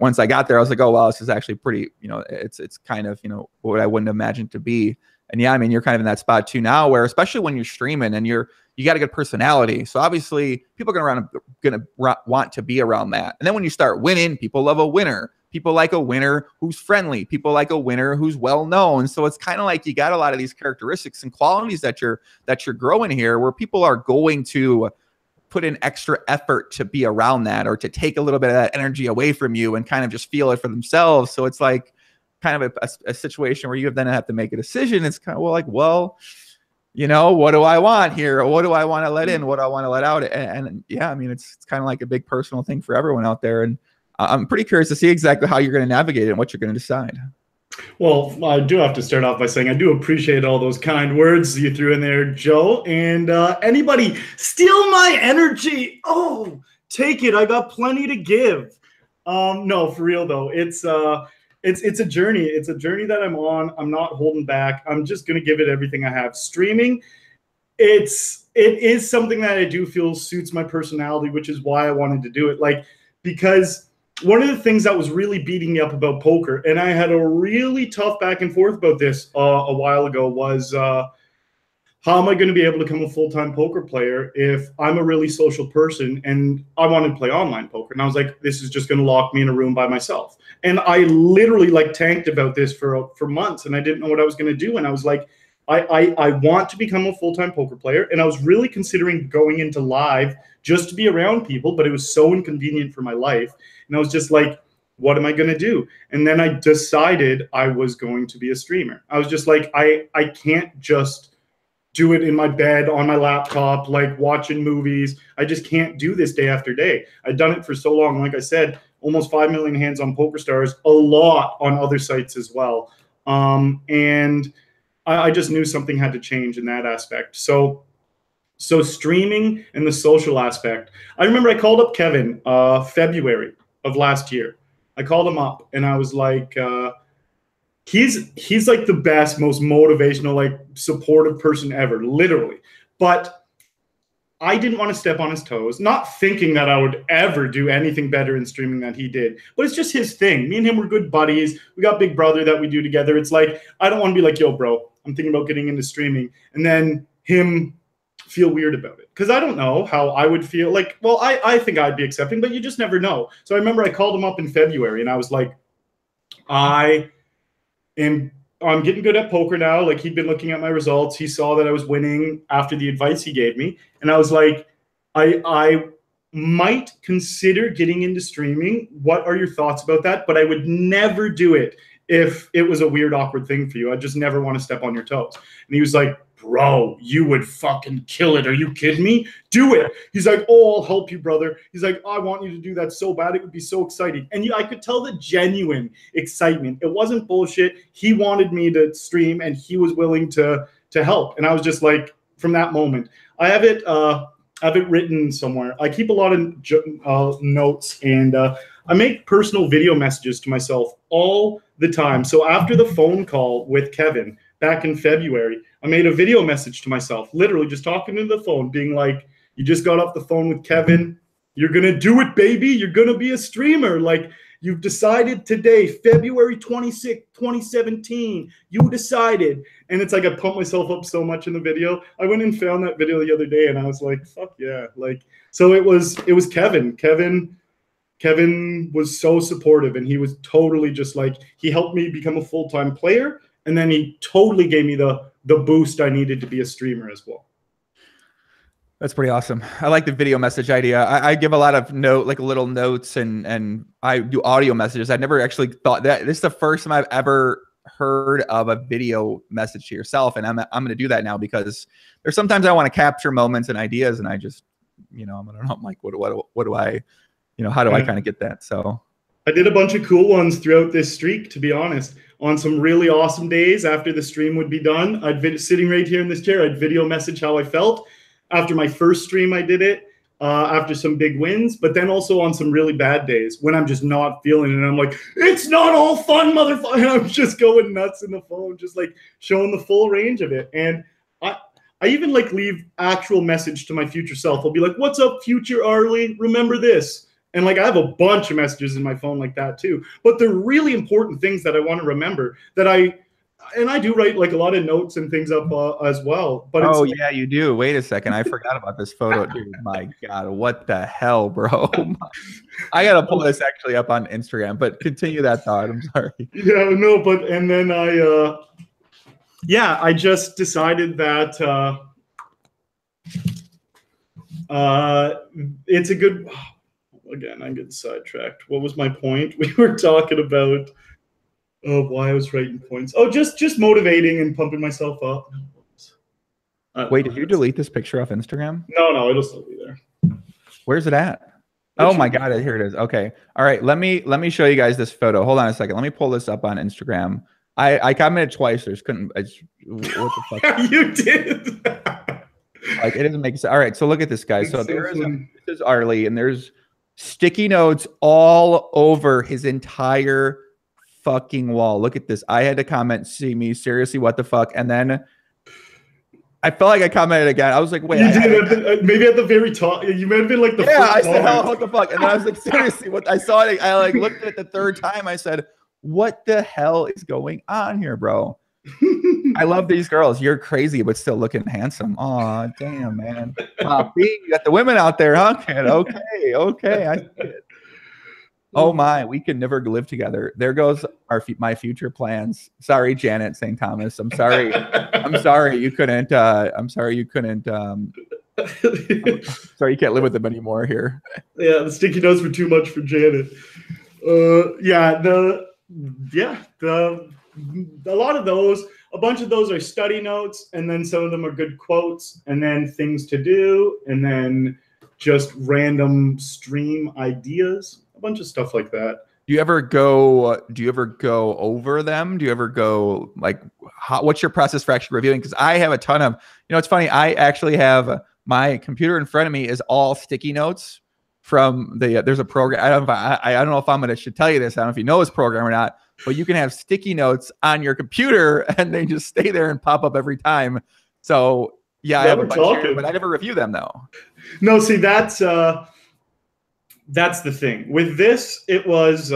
Speaker 1: once I got there, I was like, oh, wow, this is actually pretty, it's kind of, what I wouldn't imagine to be. yeah, I mean, you're kind of in that spot too now, where especially when you're streaming and you got a good personality. So obviously people are gonna want to be around that. And then when you start winning, people love a winner. People like a winner who's friendly. People like a winner who's well known. So it's kind of like you got a lot of these characteristics and qualities that you're growing here, where people are going to put in extra effort to be around that, or to take a little bit of that energy away from you and kind of just feel it for themselves. So it's like kind of a situation where you then have to make a decision. It's kind of well, you know, what do I want here? What do I want to let in? What do I want to let out? And yeah, I mean, it's kind of like a big personal thing for everyone out there. And I'm pretty curious to see exactly how you're going to navigate it and what you're going to decide.
Speaker 2: Well, I do have to start off by saying I do appreciate all those kind words you threw in there, Joe. And anybody steal my energy? Oh, take it. I got plenty to give. No, for real though. It's a journey. It's a journey that I'm on. I'm not holding back. I'm just going to give it everything I have. Streaming, it is something that I do feel suits my personality, which is why I wanted to do it. Like, because one of the things that was really beating me up about poker, and I had a really tough back and forth about this a while ago, was how am I going to be able to become a full-time poker player if I'm a really social person and I wanted to play online poker? And I was like, this is just going to lock me in a room by myself. And I literally like tanked about this for months, and I didn't know what I was going to do. And I was like, I want to become a full-time poker player. And I was really considering going into live just to be around people, but it was so inconvenient for my life. And I was just like, what am I going to do? And then I decided I was going to be a streamer. I was just like, I can't just do it in my bed on my laptop, like watching movies. I just can't do this day after day. I've done it for so long. Like I said, almost 5 million hands on PokerStars, a lot on other sites as well. And I just knew something had to change in that aspect. So streaming and the social aspect. I remember I called up Kevin February of last year. I called him up and I was like, he's like the best, most motivational, like supportive person ever, literally. But I didn't want to step on his toes, not thinking that I would ever do anything better in streaming than he did. But it's just his thing. Me and him were good buddies. We got Big Brother that we do together. It's like, I don't want to be like, yo, bro, I'm thinking about getting into streaming. And then him feel weird about it, because I don't know how I would feel. Like, well, I think I'd be accepting, but you just never know. So I remember I called him up in February and I was like, I'm getting good at poker now. Like, he'd been looking at my results. He saw that I was winning after the advice he gave me. And I was like, I might consider getting into streaming. What are your thoughts about that? But I would never do it if it was a weird, awkward thing for you. I just never want to step on your toes. And he was like, bro, you would fucking kill it. Are you kidding me? Do it. He's like, oh, I'll help you, brother. He's like, I want you to do that so bad. It would be so exciting. And I could tell the genuine excitement. It wasn't bullshit. He wanted me to stream and he was willing to help. And I was just like, from that moment, I have it written somewhere. I keep a lot of notes, and I make personal video messages to myself all the time. So after the phone call with Kevin back in February, I made a video message to myself, literally just talking to the phone, being like, you just got off the phone with Kevin. You're going to do it, baby. You're going to be a streamer. Like, you've decided today, February 26th, 2017, you decided. And it's like, I pumped myself up so much in the video. I went and found that video the other day and I was like, fuck yeah. Like, so it was Kevin. Kevin was so supportive, and he was totally just like, he helped me become a full-time player. And then he totally gave me the boost I needed to be a streamer as well.
Speaker 1: That's pretty awesome. I like the video message idea. I give a lot of little notes, and I do audio messages. I never actually thought that. This is the first time I've ever heard of a video message to yourself. And I'm going to do that now, because there's sometimes I want to capture moments and ideas, and I just, I'm like, what do I, how do I kind of get that? So
Speaker 2: I did a bunch of cool ones throughout this streak, to be honest. On some really awesome days after the stream would be done, I'd be sitting right here in this chair. I'd video message how I felt. After my first stream, I did it after some big wins, but then also on some really bad days when I'm just not feeling it. And I'm like, it's not all fun, motherfucker. And I'm just going nuts in the phone, just like showing the full range of it. And I even like leave actual message to my future self. I'll be like, what's up, future Arlie? Remember this. And like, I have a bunch of messages in my phone like that too. But they're really important things that I want to remember, that and I do write like a lot of notes and things up as well. But
Speaker 1: oh,
Speaker 2: it's
Speaker 1: yeah, you do. Wait a second. I forgot about this photo. Dude, my God, what the hell, bro? I got to pull this actually up on Instagram, but continue that thought. I'm sorry.
Speaker 2: Yeah, no, but, and then I just decided that it's a good, again, I get sidetracked. What was my point? We were talking about why I was writing points. Oh, just motivating and pumping myself up.
Speaker 1: Wait, did you delete this picture off Instagram?
Speaker 2: No, it'll still be there.
Speaker 1: Where's it at? Oh my God, here it is. Okay. All right. Let me show you guys this photo. Hold on a second. Let me pull this up on Instagram. I commented twice. What the fuck?
Speaker 2: You did.
Speaker 1: Like, it doesn't make sense. All right. So look at this guy. So this is Arlie, and there's sticky notes all over his entire fucking wall. Look at this. I had to comment, see me, seriously, what the fuck? And then I felt like I commented again. I was like, wait.
Speaker 2: You did maybe at the very top. You might have been like the
Speaker 1: first I said,
Speaker 2: comment.
Speaker 1: what the fuck? And then I was like, seriously, what? I saw it. I like looked at it the third time. I said, what the hell is going on here, bro? I love these girls. You're crazy, but still looking handsome. Oh, damn, man. Poppy, you got the women out there, huh, kid? Okay. I see it. Oh my, we can never live together. There goes my future plans. Sorry, Janet St. Thomas. I'm sorry. I'm sorry you couldn't. I'm sorry you couldn't. Sorry you can't live with them anymore here.
Speaker 2: Yeah, the sticky notes were too much for Janet. A lot of those. A bunch of those are study notes, and then some of them are good quotes, and then things to do, and then just random stream ideas. A bunch of stuff like that.
Speaker 1: Do you ever go over them? Do you ever go like, what's your process for actually reviewing? Because I have a ton of, it's funny. I actually have my computer in front of me is all sticky notes from there's a program. I don't know if I should tell you this. I don't know if you know this program or not, but you can have sticky notes on your computer and they just stay there and pop up every time. So yeah, I have a bunch here, but I never review them though.
Speaker 2: No, see, that's the thing with this. It was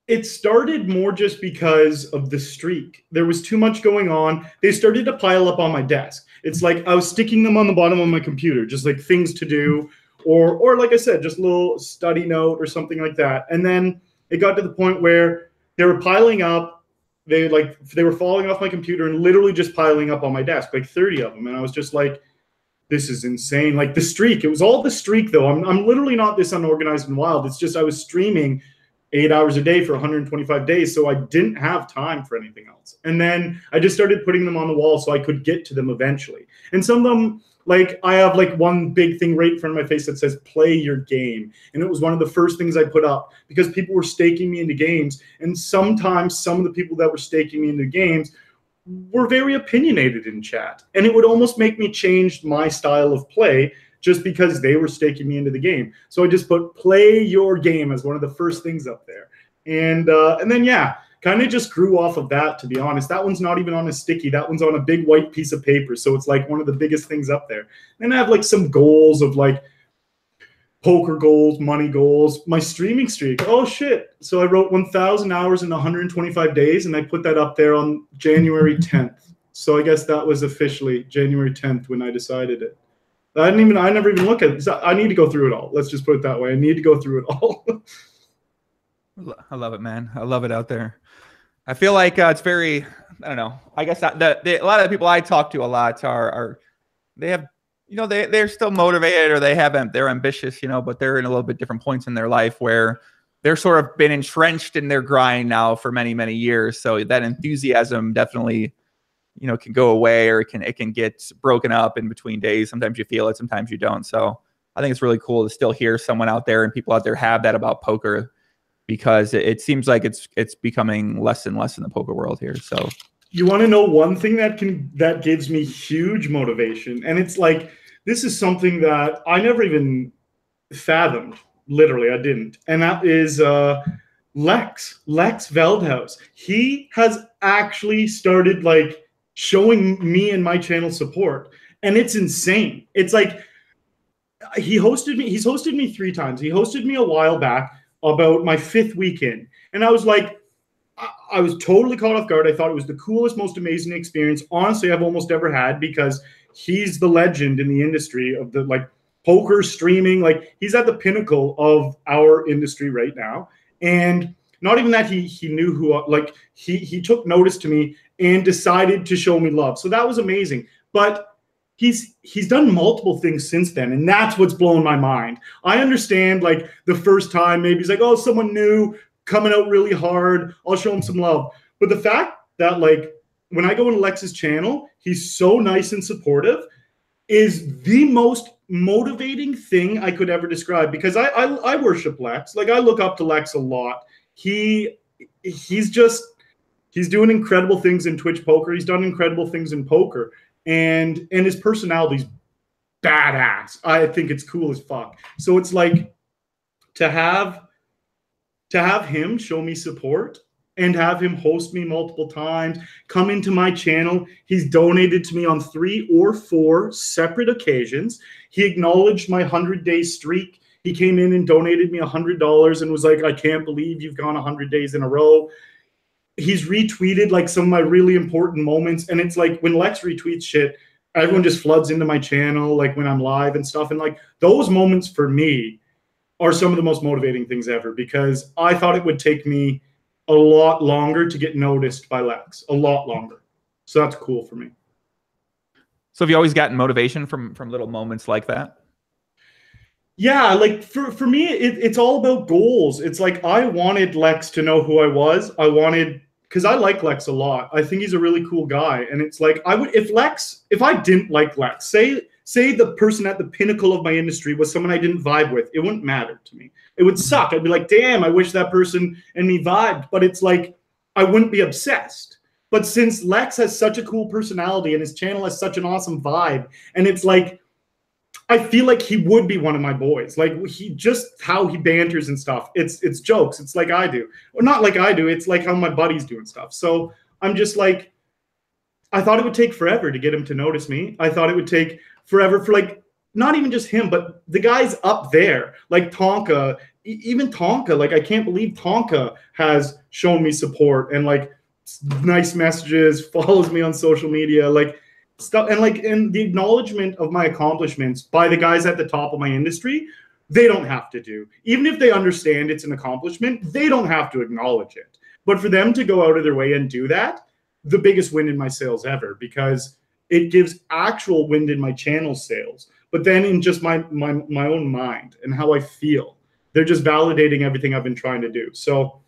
Speaker 2: it started more just because of the streak. There was too much going on. They started to pile up on my desk. It's like I was sticking them on the bottom of my computer, just like things to do, or like I said, just a little study note or something like that. And then it got to the point where they were piling up. They were falling off my computer and literally just piling up on my desk, like 30 of them. And I was just like, this is insane. Like the streak, it was all the streak though. I'm literally not this unorganized and wild. It's just I was streaming 8 hours a day for 125 days. So I didn't have time for anything else. And then I just started putting them on the wall so I could get to them eventually. And some of them, like I have like one big thing right in front of my face that says play your game. And it was one of the first things I put up because people were staking me into games. And sometimes some of the people that were staking me into games were very opinionated in chat. And it would almost make me change my style of play just because they were staking me into the game. So I just put play your game as one of the first things up there. And then, yeah, kind of just grew off of that, to be honest. That one's not even on a sticky. That one's on a big white piece of paper. So it's like one of the biggest things up there. And I have like some goals of like poker goals, money goals, my streaming streak. Oh, shit. So I wrote 1,000 hours in 125 days, and I put that up there on January 10th. So I guess that was officially January 10th when I decided it. I never even look at it. I need to go through it all. Let's just put it that way. I need to go through it all.
Speaker 1: I love it, man. I love it out there. I feel like it's very, I don't know. I guess a lot of the people I talk to a lot they have, they're still motivated or they're ambitious, but they're in a little bit different points in their life where they're sort of been entrenched in their grind now for many, many years. So that enthusiasm definitely, can go away or it can get broken up in between days. Sometimes you feel it, sometimes you don't. So I think it's really cool to still hear someone out there and people out there have that about poker, because it seems like it's becoming less and less in the poker world here. So
Speaker 2: you want to know one thing that gives me huge motivation, and it's like this is something that I never even fathomed. Literally, I didn't, and that is Lex Veldhaus. He has actually started like showing me and my channel support, and it's insane. It's like he's hosted me 3 times. He hosted me a while back about my 5th weekend. And I was like, I was totally caught off guard. I thought it was the coolest, most amazing experience, honestly, I've almost ever had, because he's the legend in the industry of the like poker streaming. Like, he's at the pinnacle of our industry right now. And not even that, he knew who, like, he took notice to me and decided to show me love. So that was amazing. But he's done multiple things since then, and that's what's blown my mind. I understand, like, the first time maybe he's like, oh, someone new coming out really hard, I'll show him some love. But the fact that, like, when I go into Lex's channel, he's so nice and supportive is the most motivating thing I could ever describe, because I worship Lex. Like, I look up to Lex a lot. He's doing incredible things in Twitch poker. He's done incredible things in poker, and his personality's badass. I think it's cool as fuck. So it's like, to have him show me support and have him host me multiple times, come into my channel. He's donated to me on 3 or 4 separate occasions. He acknowledged my 100-day streak. He came in and donated me $100 and was like, I can't believe you've gone 100 days in a row. He's retweeted like some of my really important moments. And it's like, when Lex retweets shit, everyone just floods into my channel, like when I'm live and stuff. And like, those moments for me are some of the most motivating things ever, because I thought it would take me a lot longer to get noticed by Lex, a lot longer. So that's cool for me.
Speaker 1: So have you always gotten motivation from little moments like that?
Speaker 2: Yeah, like for me, it's all about goals. It's like, I wanted Lex to know who I was. Because I like Lex a lot. I think he's a really cool guy. And it's like, if I didn't like Lex, say the person at the pinnacle of my industry was someone I didn't vibe with, it wouldn't matter to me. It would suck. I'd be like, damn, I wish that person and me vibed. But it's like, I wouldn't be obsessed. But since Lex has such a cool personality and his channel has such an awesome vibe, and it's like, I feel like he would be one of my boys. Like, just how he banters and stuff. It's jokes. It's like I do. Or not like I do. It's like how my buddies do and stuff. So I'm just like, I thought it would take forever to get him to notice me. I thought it would take forever for, like, not even just him, but the guys up there, like Tonka, even Tonka. Like, I can't believe Tonka has shown me support and like nice messages, follows me on social media, like stuff. And the acknowledgement of my accomplishments by the guys at the top of my industry, they don't have to do. Even if they understand it's an accomplishment, they don't have to acknowledge it. But for them to go out of their way and do that, the biggest win in my sales ever, because it gives actual wind in my channel sales. But then in just my own mind and how I feel, they're just validating everything I've been trying to do. So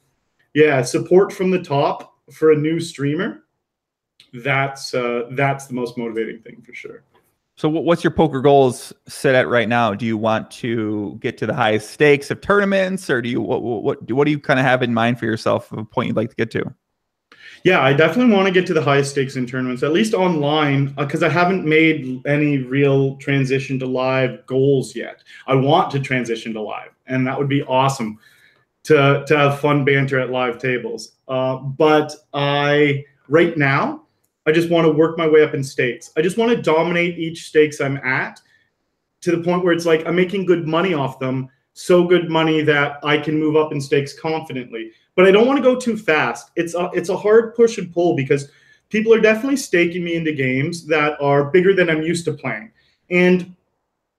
Speaker 2: yeah, support from the top for a new streamer, that's the most motivating thing for sure.
Speaker 1: So what's your poker goals set at right now? Do you want to get to the highest stakes of tournaments, or do you what do you kind of have in mind for yourself of a point you'd like to get to?
Speaker 2: Yeah, I definitely want to get to the highest stakes in tournaments, at least online, because I haven't made any real transition to live goals yet. I want to transition to live, and that would be awesome to have fun banter at live tables. But right now, I just want to work my way up in stakes. I just want to dominate each stakes I'm at to the point where it's like I'm making good money off them, so good money that I can move up in stakes confidently. But I don't want to go too fast. It's a hard push and pull, because people are definitely staking me into games that are bigger than I'm used to playing. And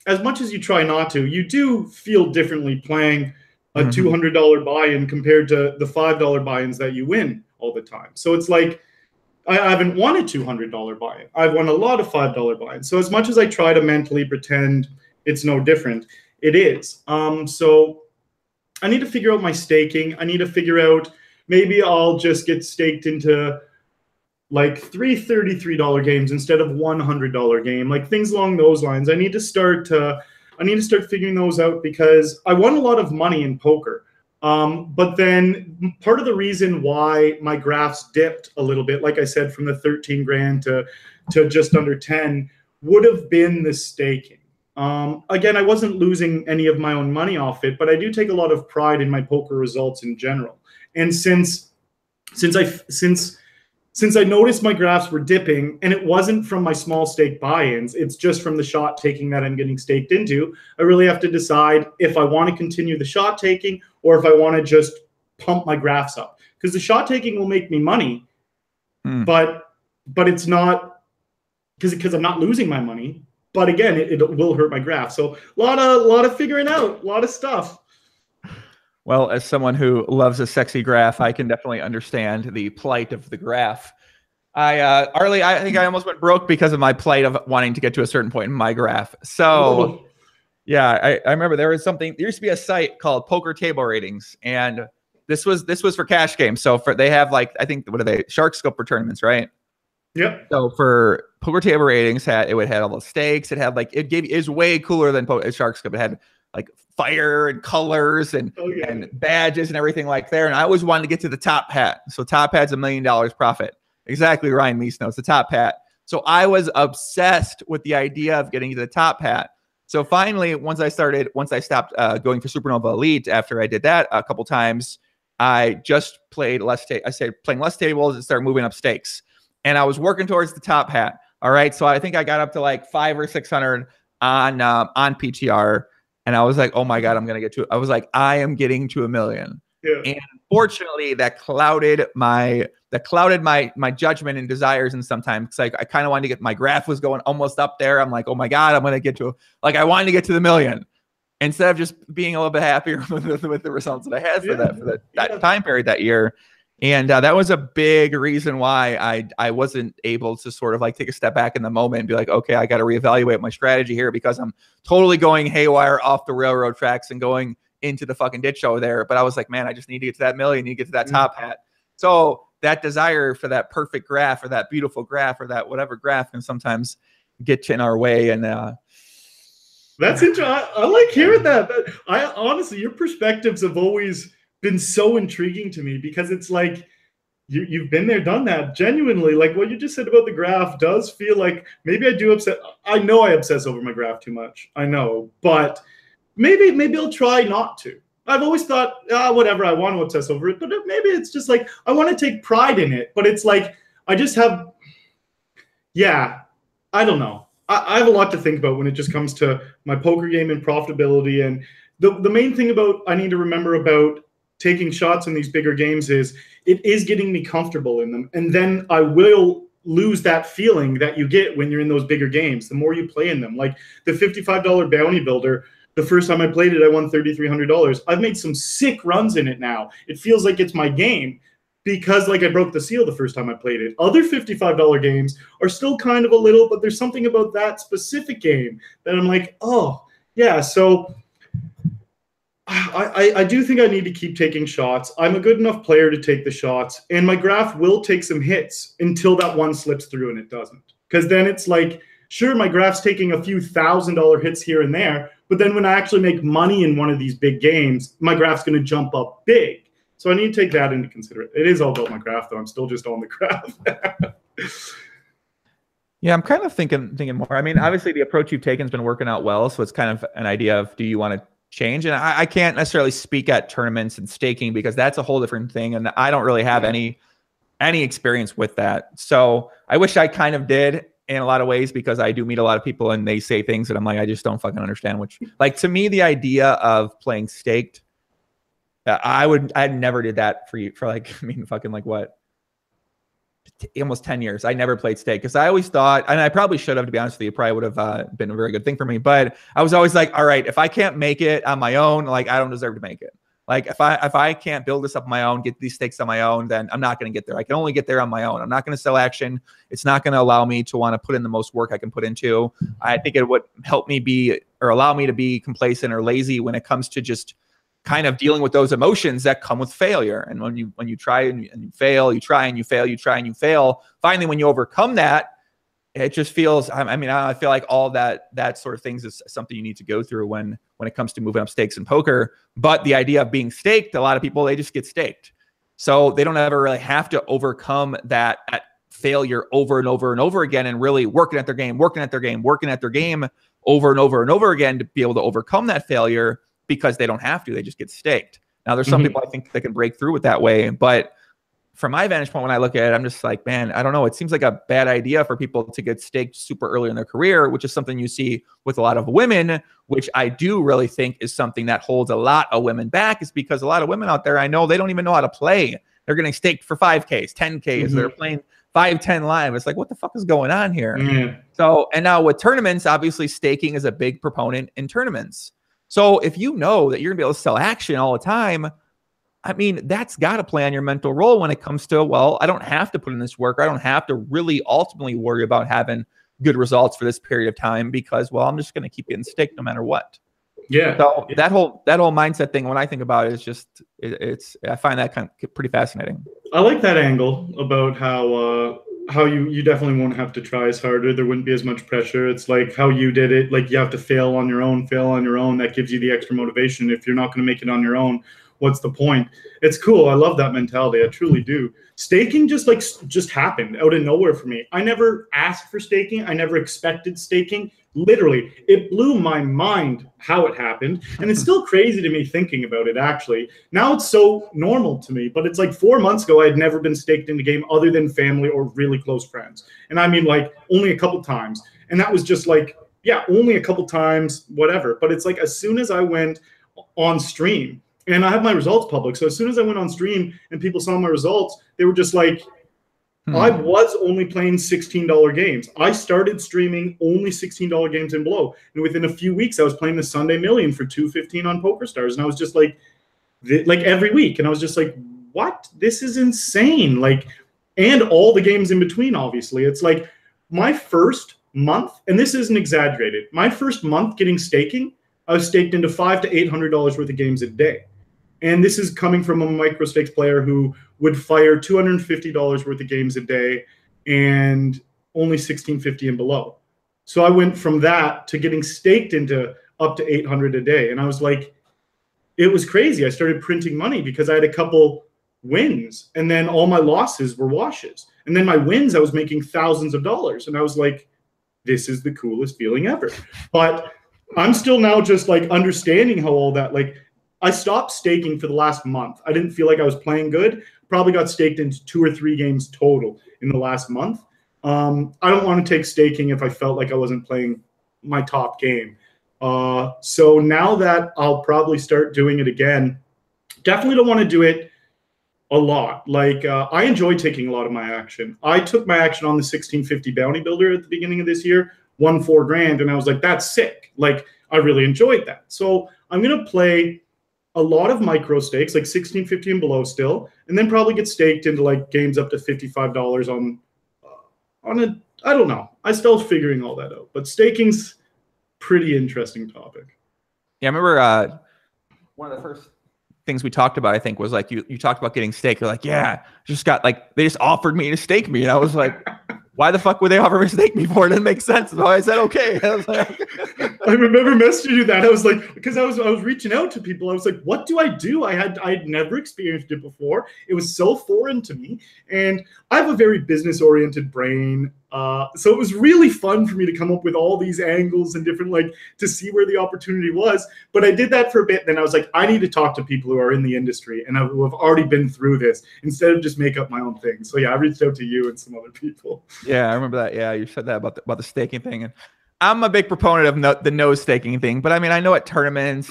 Speaker 2: as much as you try not to, you do feel differently playing a $200 buy-in compared to the $5 buy-ins that you win all the time. So it's like, I haven't won a $200 buy-in. I've won a lot of $5 buy-ins. So as much as I try to mentally pretend it's no different, it is. So I need to figure out my staking. I need to figure out, maybe I'll just get staked into like 3 $33 games instead of $100 game, like things along those lines. I need to start figuring those out, because I won a lot of money in poker. But then part of the reason why my graphs dipped a little bit, like I said, from the 13 grand to just under 10, would have been the staking. Again, I wasn't losing any of my own money off it, but I do take a lot of pride in my poker results in general. And since I noticed my graphs were dipping, and it wasn't from my small stake buy-ins, it's just from the shot taking that I'm getting staked into, I really have to decide if I want to continue the shot taking or if I want to just pump my graphs up. because the shot taking will make me money, but it's not because I'm not losing my money. But again, it will hurt my graph. So a lot of figuring out, a lot of stuff.
Speaker 1: Well, as someone who loves a sexy graph, I can definitely understand the plight of the graph. Arlie, I think I almost went broke because of my plight of wanting to get to a certain point in my graph. So, yeah, I remember there used to be a site called Poker Table Ratings, and this was for cash games. So they have like, I think, what are they? Shark Scope for tournaments, right?
Speaker 2: Yep.
Speaker 1: So for Poker Table Ratings, it would have all the stakes. It had like, is way cooler than Shark Scope. It had like fire and colors and badges and everything like there. And I always wanted to get to the top hat. So top hat's $1 million profit. Exactly. Ryan Meese knows the top hat. So I was obsessed with the idea of getting to the top hat. So finally, once I stopped going for Supernova Elite, after I did that a couple times, I just played playing less tables and started moving up stakes. And I was working towards the top hat. All right. So I think I got up to like 500 or 600 on PTR. And I was like, oh my God, I'm going to get to it. I was like, I am getting to $1 million. Yeah. And unfortunately, that clouded my judgment and desires. And sometimes I kind of wanted to get, my graph was going almost up there. I'm like, oh my God, I'm going to get to, I wanted to get to the $1 million instead of just being a little bit happier with the results that I had for that time period that year. And that was a big reason why I wasn't able to sort of like take a step back in the moment and be like, okay, I got to reevaluate my strategy here because I'm totally going haywire off the railroad tracks and going into the fucking ditch over there. But I was like, man, I just need to get to that $1 million, need to get to that top hat. So that desire for that perfect graph or that beautiful graph or that whatever graph can sometimes get in our way. And
Speaker 2: that's interesting. I like hearing that. I honestly, your perspectives have always been so intriguing to me because it's like you've been there, done that. Genuinely, like what you just said about the graph does feel like maybe I do obsess. I know I obsess over my graph too much. I know, but maybe I'll try not to. I've always thought, whatever, I want to obsess over it, but maybe it's just like I want to take pride in it. But it's like I just have, I don't know. I have a lot to think about when it just comes to my poker game and profitability. And the main thing I need to remember about taking shots in these bigger games is it is getting me comfortable in them. And then I will lose that feeling that you get when you're in those bigger games, the more you play in them. Like the $55 bounty builder, the first time I played it, I won $3,300. I've made some sick runs in it now. It feels like it's my game because like I broke the seal the first time I played it. Other $55 games are still kind of a little, but there's something about that specific game that I'm like, oh, yeah. So I do think I need to keep taking shots. I'm a good enough player to take the shots, and my graph will take some hits until that one slips through and it doesn't. Because then it's like, sure, my graph's taking a few $1,000 hits here and there, but then when I actually make money in one of these big games, my graph's going to jump up big. So I need to take that into consideration. It is all about my graph, though. I'm still just on the graph.
Speaker 1: Yeah, I'm kind of thinking more. I mean, obviously the approach you've taken has been working out well, so it's kind of an idea of, do you want to change? And I can't necessarily speak at tournaments and staking because that's a whole different thing, and I don't really have any experience with that. So I wish I kind of did in a lot of ways, because I do meet a lot of people and they say things that I'm like, I just don't fucking understand. Which, like, to me, the idea of playing staked, I never did that for like, I mean, fucking like what, almost 10 years. I never played stake because I always thought, and I probably should have, to be honest with you, it probably would have been a very good thing for me. But I was always like, all right, if I can't make it on my own, like, I don't deserve to make it. Like, if I can't build this up on my own, get these stakes on my own, then I'm not going to get there. I can only get there on my own. I'm not going to sell action. It's not going to allow me to want to put in the most work I can put into. I think it would help me be, or allow me to be, complacent or lazy when it comes to just kind of dealing with those emotions that come with failure. And when you try and you fail, you try and you fail, you try and you fail. Finally, when you overcome that, it just feels, I feel like all that sort of things is something you need to go through when it comes to moving up stakes in poker. But the idea of being staked, a lot of people, they just get staked. So they don't ever really have to overcome that failure over and over and over again, and really working at their game over and over and over again to be able to overcome that failure, because they don't have to. They just get staked. Now, there's some people I think that can break through it that way. But from my vantage point, when I look at it, I'm just like, man, I don't know. It seems like a bad idea for people to get staked super early in their career, which is something you see with a lot of women, which I do really think is something that holds a lot of women back, is because a lot of women out there, I know, they don't even know how to play. they're getting staked for 5Ks, 10Ks. They're playing 5-10 live. It's like, what the fuck is going on here? So, and now with tournaments, obviously staking is a big proponent in tournaments. So if you know that you're gonna be able to sell action all the time, I mean, that's got to play on your mental role when it comes to, well, I don't have to put in this work. I don't have to really ultimately worry about having good results for this period of time because, well, I'm just going to keep getting staked no matter what.
Speaker 2: Yeah.
Speaker 1: So that whole mindset thing, when I think about it, is just, I find that kind of pretty fascinating.
Speaker 2: I like that angle about how you definitely won't have to try as harder. There wouldn't be as much pressure. It's like how you did it. Like you have to fail on your own. That gives you the extra motivation. If you're not going to make it on your own, what's the point? It's cool. I love that mentality. I truly do. Staking just happened out of nowhere for me. I never asked for staking. I never expected staking. Literally, it blew my mind how it happened. And it's still crazy to me thinking about it, actually. Now it's so normal to me. But it's like 4 months ago, I had never been staked in a game other than family or really close friends. And I mean, like, only a couple times. And that was just like, yeah, only a couple times, whatever. But it's like as soon as I went on stream, and I have my results public. So as soon as I went on stream and people saw my results, they were just like, I was only playing $16 games. I started streaming only $16 games and below. And within a few weeks, I was playing the Sunday Million for $2.15 on PokerStars. And I was just like every week. And I was just like, what? This is insane. Like, and all the games in between, obviously. It's like my first month, and this isn't exaggerated, my first month getting staking, I was staked into $500 to $800 worth of games a day. And this is coming from a micro stakes player who would fire $250 worth of games a day and only $16.50 and below. So I went from that to getting staked into up to $800 a day. And I was like, it was crazy. I started printing money because I had a couple wins and then all my losses were washes. And then my wins, I was making thousands of dollars. And I was like, this is the coolest feeling ever. But I'm still now just like understanding how all that, like, I stopped staking for the last month. I didn't feel like I was playing good. Probably got staked into 2 or 3 games total in the last month. I don't want to take staking if I felt like I wasn't playing my top game. So now that I'll probably start doing it again, definitely don't want to do it a lot. Like I enjoy taking a lot of my action. I took my action on the 1650 bounty builder at the beginning of this year, won $4 grand, and I was like, that's sick. Like I really enjoyed that. So I'm going to play a lot of micro stakes, like 1650 and below still, and then probably get staked into like games up to $55 on a, I don't know. I still figuring all that out, but staking's pretty interesting topic.
Speaker 1: Yeah, I remember one of the first things we talked about, I think, was like you talked about getting staked. You're like, yeah, just got like they just offered me to stake me, and I was like, why the fuck would they offer me to stake me for? It didn't make sense. So I said, okay. I was like,
Speaker 2: I remember messaging you that. I was like, because I was reaching out to people. I was like, what do I do? I'd never experienced it before. It was so foreign to me. And I have a very business-oriented brain. So it was really fun for me to come up with all these angles and different, like, to see where the opportunity was. But I did that for a bit. Then I was like, I need to talk to people who are in the industry and who have already been through this instead of just make up my own thing. So yeah, I reached out to you and some other people.
Speaker 1: Yeah, I remember that. Yeah, you said that about the staking thing. And I'm a big proponent of the no staking thing. But I mean, I know at tournaments,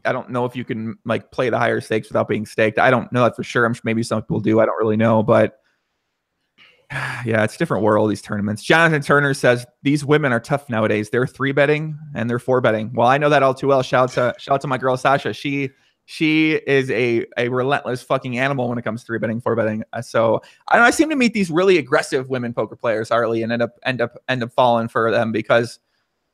Speaker 1: I don't know if you can like play the higher stakes without being staked. I don't know that for sure. I'm sure maybe some people do. I don't really know. But yeah, it's a different world, these tournaments. Jonathan Turner says these women are tough nowadays. They're 3-betting and they're 4-betting. Well, I know that all too well. Shout out to my girl Sasha. She is a relentless fucking animal when it comes to 3-betting, 4-betting. So I seem to meet these really aggressive women poker players, Arlie, and end up falling for them because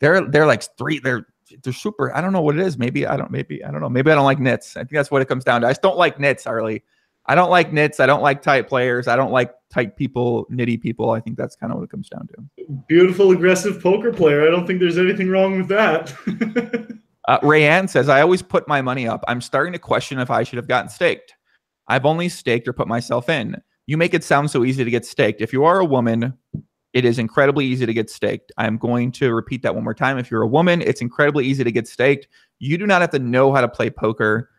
Speaker 1: they're like they're super. I don't know what it is. Maybe I don't know. Maybe I don't like nits. I think that's what it comes down to. I just don't like nits, Arlie. I don't like nits. I don't like tight players. I don't like tight people, nitty people. I think that's kind of what it comes down to.
Speaker 2: Beautiful, aggressive poker player. I don't think there's anything wrong with that.
Speaker 1: Rayanne says, I always put my money up. I'm starting to question if I should have gotten staked. I've only staked or put myself in. You make it sound so easy to get staked. If you are a woman, it is incredibly easy to get staked. I'm going to repeat that one more time. If you're a woman, it's incredibly easy to get staked. You do not have to know how to play poker,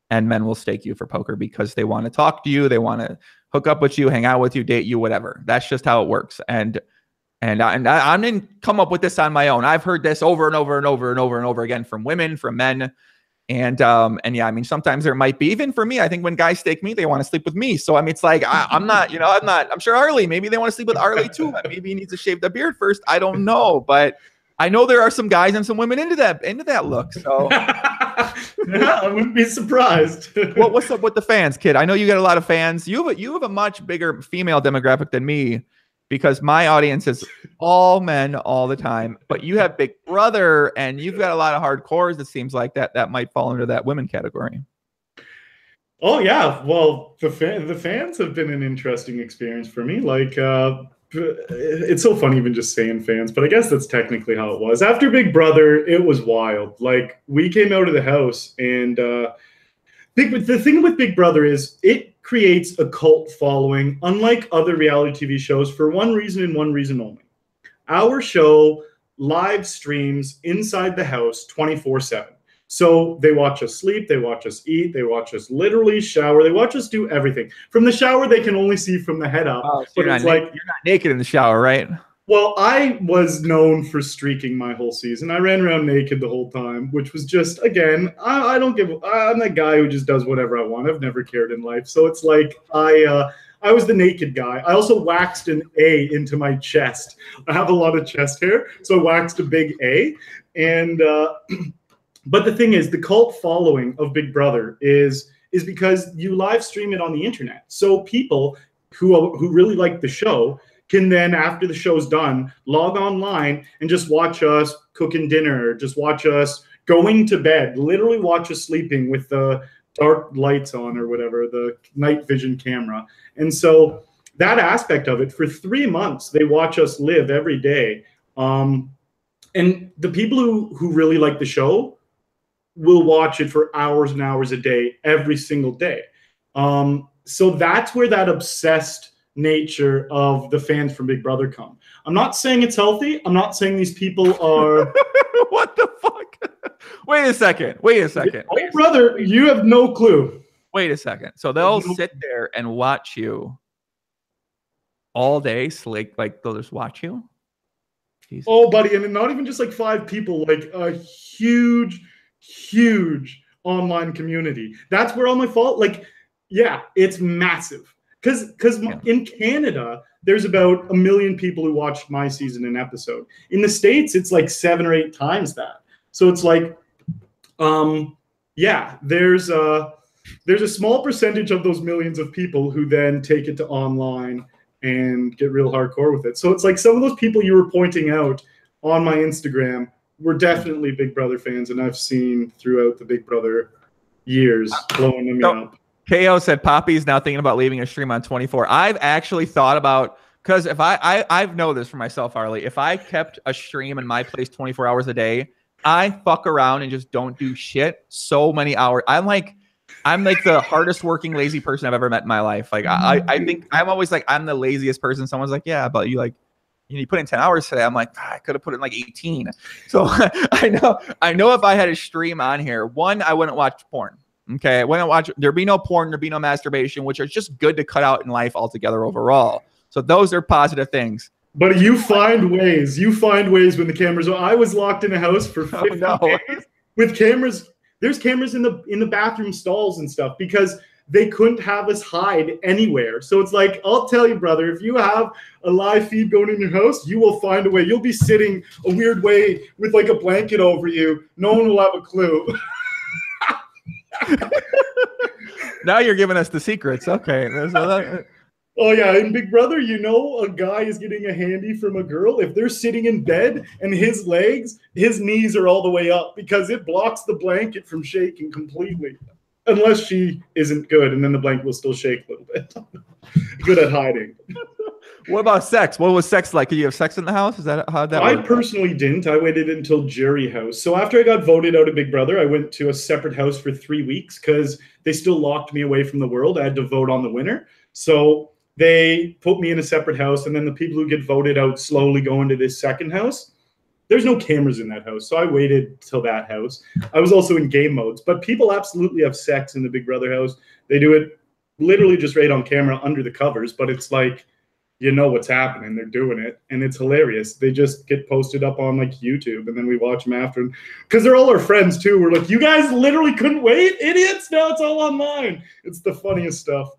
Speaker 1: and men will stake you for poker because they want to talk to you. They want to hook up with you, hang out with you, date you, whatever. That's just how it works. And I didn't come up with this on my own. I've heard this over and over and over and over and over again from women, from men. And yeah, I mean, sometimes there might be, even for me, I think when guys stake me, they want to sleep with me. So I mean, it's like, I'm not, I'm sure Arlie, maybe they want to sleep with Arlie too. Maybe he needs to shave the beard first. I don't know, but I know there are some guys and some women into that look. So
Speaker 2: yeah, I wouldn't be surprised.
Speaker 1: What's up with the fans, kid? I know you got a lot of fans. You have a much bigger female demographic than me, because my audience is all men all the time. But you have Big Brother, and you've got a lot of hardcores. It seems like that might fall under that women category.
Speaker 2: Oh yeah, well, the fans have been an interesting experience for me. Like, it's so funny even just saying fans, but I guess that's technically how it was. After Big Brother, it was wild. Like, we came out of the house, and the thing with Big Brother is it creates a cult following, unlike other reality TV shows, for one reason and one reason only. Our show live streams inside the house 24/7. So they watch us sleep, they watch us eat, they watch us literally shower, they watch us do everything. From the shower, they can only see from the head up.
Speaker 1: Oh, so you're not naked in the shower, right?
Speaker 2: Well, I was known for streaking my whole season. I ran around naked the whole time, which was just, again, I'm that guy who just does whatever I want. I've never cared in life. So it's like, I was the naked guy. I also waxed an A into my chest. I have a lot of chest hair, so I waxed a big A. And, but the thing is, the cult following of Big Brother is because you live stream it on the internet. So people who really like the show can then, after the show's done, log online and just watch us cooking dinner, just watch us going to bed, literally watch us sleeping with the dark lights on or whatever, the night vision camera. And so that aspect of it, for 3 months, they watch us live every day. And the people who really like the show will watch it for hours and hours a day, every single day. So that's where that obsessed nature of the fans from Big Brother come. I'm not saying it's healthy. I'm not saying these people are...
Speaker 1: What the fuck? Wait a second.
Speaker 2: Oh, brother, you have no clue.
Speaker 1: Wait a second. So they'll sit there and watch you all day, like they'll just watch you? Jesus.
Speaker 2: Oh, buddy, and not even just like 5 people, like a huge online community. That's where all my fault, like, yeah, it's massive. Because in Canada, there's about 1 million people who watched my season an episode. In the States, it's like 7 or 8 times that. So it's like, yeah, there's a small percentage of those millions of people who then take it to online and get real hardcore with it. So it's like some of those people you were pointing out on my Instagram were definitely Big Brother fans, and I've seen throughout the Big Brother years blowing them up.
Speaker 1: KO said Poppy's now thinking about leaving a stream on 24. I've actually thought about, because if I know this for myself, Arlie, if I kept a stream in my place 24 hours a day, I fuck around and just don't do shit so many hours. I'm like the hardest working lazy person I've ever met in my life. Like I think I'm always like, I'm the laziest person. Someone's like, yeah, but you put in 10 hours today. I'm like, I could have put in like 18. So I know if I had a stream on here, one, I wouldn't watch porn. Okay, there'd be no porn, there'd be no masturbation, which are just good to cut out in life altogether overall. So those are positive things.
Speaker 2: But you find ways when the cameras are. I was locked in a house for 50 days with cameras. There's cameras in the bathroom stalls and stuff because they couldn't have us hide anywhere. So it's like, I'll tell you, brother, if you have a live feed going in your house, you will find a way. You'll be sitting a weird way with like a blanket over you. No one will have a clue.
Speaker 1: Now you're giving us the secrets. Okay.
Speaker 2: Oh yeah, in Big Brother, a guy is getting a handy from a girl. If they're sitting in bed and his knees are all the way up because it blocks the blanket from shaking completely. Unless she isn't good, and then the blanket will still shake a little bit. Good at hiding.
Speaker 1: What about sex? What was sex like? Did you have sex in the house? Is that how that worked?
Speaker 2: I personally didn't. I waited until jury house. So after I got voted out of Big Brother, I went to a separate house for 3 weeks because they still locked me away from the world. I had to vote on the winner. So they put me in a separate house, and then the people who get voted out slowly go into this second house. There's no cameras in that house, so I waited till that house. I was also in game modes, but people absolutely have sex in the Big Brother house. They do it literally just right on camera under the covers, but it's like, you know what's happening. They're doing it, and it's hilarious. They just get posted up on like YouTube, and then we watch them after. Because they're all our friends too. We're like, you guys literally couldn't wait, idiots! Now it's all online. It's the funniest stuff.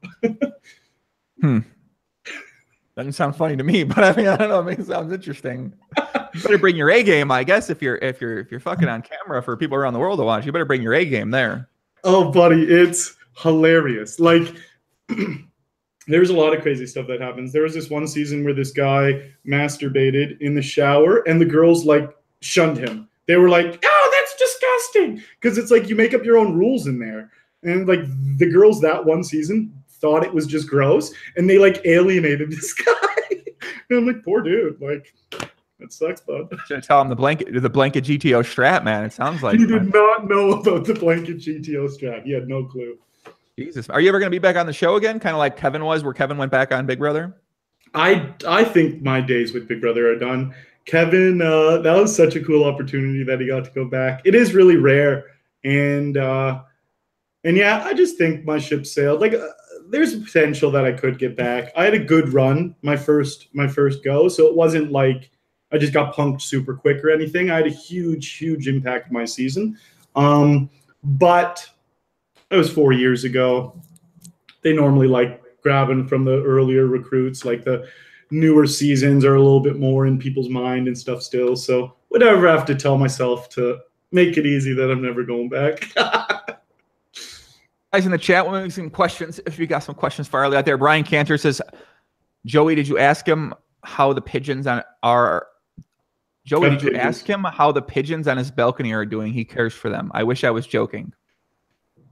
Speaker 1: Doesn't sound funny to me, but I mean, I don't know. It sounds interesting. You better bring your A game, I guess. If you're fucking on camera for people around the world to watch, you better bring your A game there.
Speaker 2: Oh, buddy, it's hilarious. Like, there's a lot of crazy stuff that happens. There was this one season where this guy masturbated in the shower, and the girls like shunned him. They were like, "Oh, that's disgusting," because it's like you make up your own rules in there. And like the girls that one season thought it was just gross, and they like alienated this guy. And I'm like, poor dude, like that sucks, bud.
Speaker 1: Should tell him the blanket GTO strap, man. It sounds like
Speaker 2: he did not know about the blanket GTO strap. He had no clue.
Speaker 1: Jesus, are you ever going to be back on the show again? Kind of like Kevin was, where Kevin went back on Big Brother.
Speaker 2: I think my days with Big Brother are done. Kevin, that was such a cool opportunity that he got to go back. It is really rare, and yeah, I just think my ship sailed. Like, there's a potential that I could get back. I had a good run my first go, so it wasn't like I just got punked super quick or anything. I had a huge impact on my season, but it was 4 years ago. They normally like grabbing from the earlier recruits, like the newer seasons are a little bit more in people's mind and stuff still. So whatever I have to tell myself to make it easy that I'm never going back.
Speaker 1: Guys in the chat, we'll make some questions. If you got some questions for Arlie out there, Brian Cantor says, Joey, did you ask him how the pigeons on his balcony are doing? He cares for them. I wish I was joking.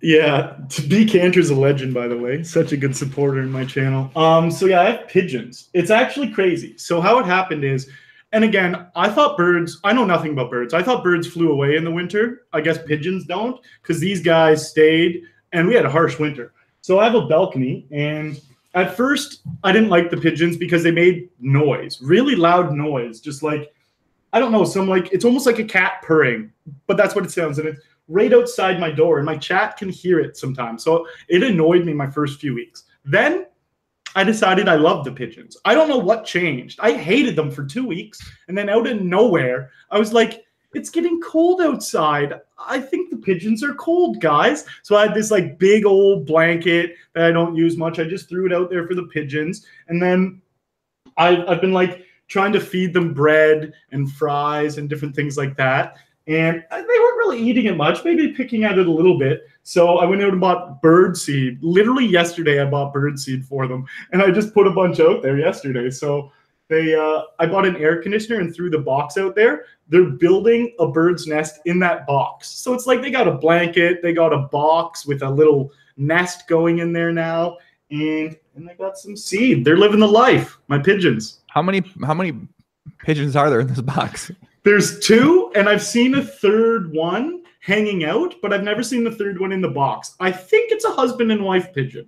Speaker 1: Yeah,
Speaker 2: B Cantor's a legend, by the way. Such a good supporter in my channel. So yeah, I have pigeons. It's actually crazy. So how it happened is, and again, I thought birds, I know nothing about birds. I thought birds flew away in the winter. I guess pigeons don't, because these guys stayed, and we had a harsh winter. So I have a balcony, and at first I didn't like the pigeons because they made noise, really loud noise, just like, I don't know, it's almost like a cat purring, but that's what it sounds, and it's right outside my door, and my chat can hear it sometimes. So it annoyed me my first few weeks. Then I decided I loved the pigeons. I don't know what changed. I hated them for 2 weeks, and then out of nowhere, I was like, it's getting cold outside. I think the pigeons are cold, guys. So I had this like big old blanket that I don't use much. I just threw it out there for the pigeons. And then I've been like trying to feed them bread and fries and different things like that. And they weren't really eating it much, maybe picking at it a little bit. So I went out and bought bird seed. Literally yesterday, I bought bird seed for them. And I just put a bunch out there yesterday. So I bought an air conditioner and threw the box out there. They're building a bird's nest in that box. So it's like they got a blanket, they got a box with a little nest going in there now, and they got some seed. They're living the life, my pigeons.
Speaker 1: How many pigeons are there in this box?
Speaker 2: There's 2, and I've seen a third one hanging out, but I've never seen the third one in the box. I think it's a husband and wife pigeon.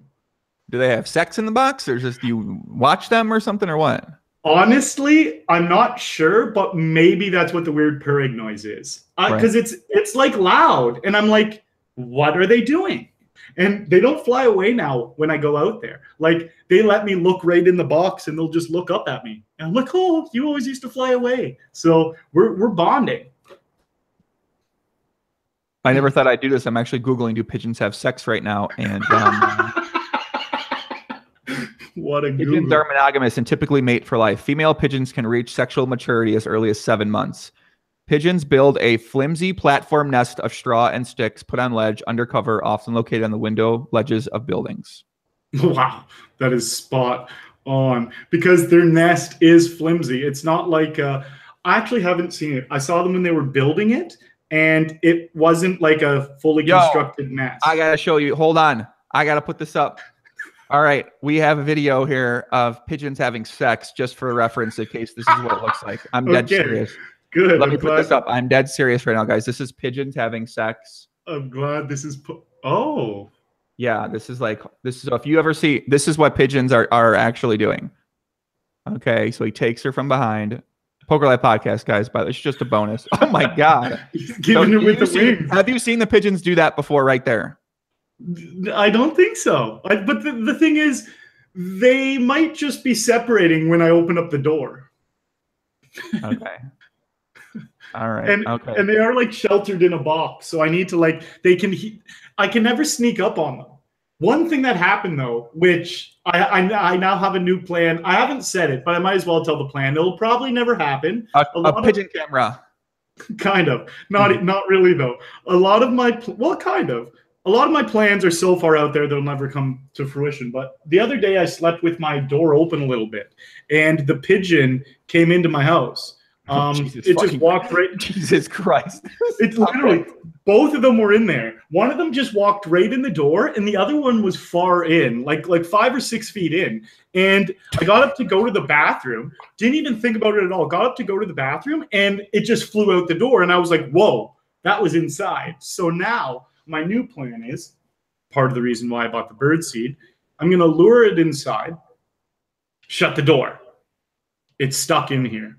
Speaker 1: Do they have sex in the box, or just you watch them or something, or what?
Speaker 2: Honestly, I'm not sure, but maybe that's what the weird purring noise is. Because it's like loud, and I'm like, what are they doing? And they don't fly away now when I go out there. Like, they let me look right in the box, and they'll just look up at me. And I'm like, oh, you always used to fly away. So we're bonding.
Speaker 1: I never thought I'd do this. I'm actually Googling, do pigeons have sex right now? And
Speaker 2: what a
Speaker 1: pigeons
Speaker 2: Google.
Speaker 1: are monogamous and typically mate for life. Female pigeons can reach sexual maturity as early as 7 months. Pigeons build a flimsy platform nest of straw and sticks put on ledge undercover, often located on the window ledges of buildings.
Speaker 2: Wow, that is spot on. Because their nest is flimsy. It's not like I actually haven't seen it. I saw them when they were building it, and it wasn't like a fully constructed nest.
Speaker 1: I gotta show you. Hold on. I gotta put this up. All right, we have a video here of pigeons having sex, just for reference, in case this is what it looks like. I'm dead serious.
Speaker 2: Good.
Speaker 1: Let me put this up. I'm dead serious right now, guys. This is pigeons having sex.
Speaker 2: I'm glad this is. Oh.
Speaker 1: Yeah, this is if you ever see, this is what pigeons are actually doing. Okay, so he takes her from behind. Poker Life Podcast, guys, but it's just a bonus. Oh my God.
Speaker 2: He's giving it with the wings.
Speaker 1: Have you seen the pigeons do that before right there?
Speaker 2: I don't think so. But the thing is, They might just be separating when I open up the door.
Speaker 1: Okay. All right.
Speaker 2: And they are like sheltered in a box, so I need to like I can never sneak up on them. One thing that happened though, which I now have a new plan. I haven't said it, but I might as well tell the plan. It'll probably never happen.
Speaker 1: A pigeon camera.
Speaker 2: Kind of. Not really though. A lot of my plans are so far out there they'll never come to fruition. But the other day I slept with my door open a little bit, and the pigeon came into my house. It just walked right.
Speaker 1: Jesus Christ!
Speaker 2: It's literally both of them were in there. One of them just walked right in the door, and the other one was far in, like 5 or 6 feet in. And I got up to go to the bathroom. Didn't even think about it at all. Got up to go to the bathroom, and it just flew out the door. And I was like, "Whoa, that was inside." So now my new plan is part of the reason why I bought the bird seed. I'm gonna lure it inside, shut the door. It's stuck in here.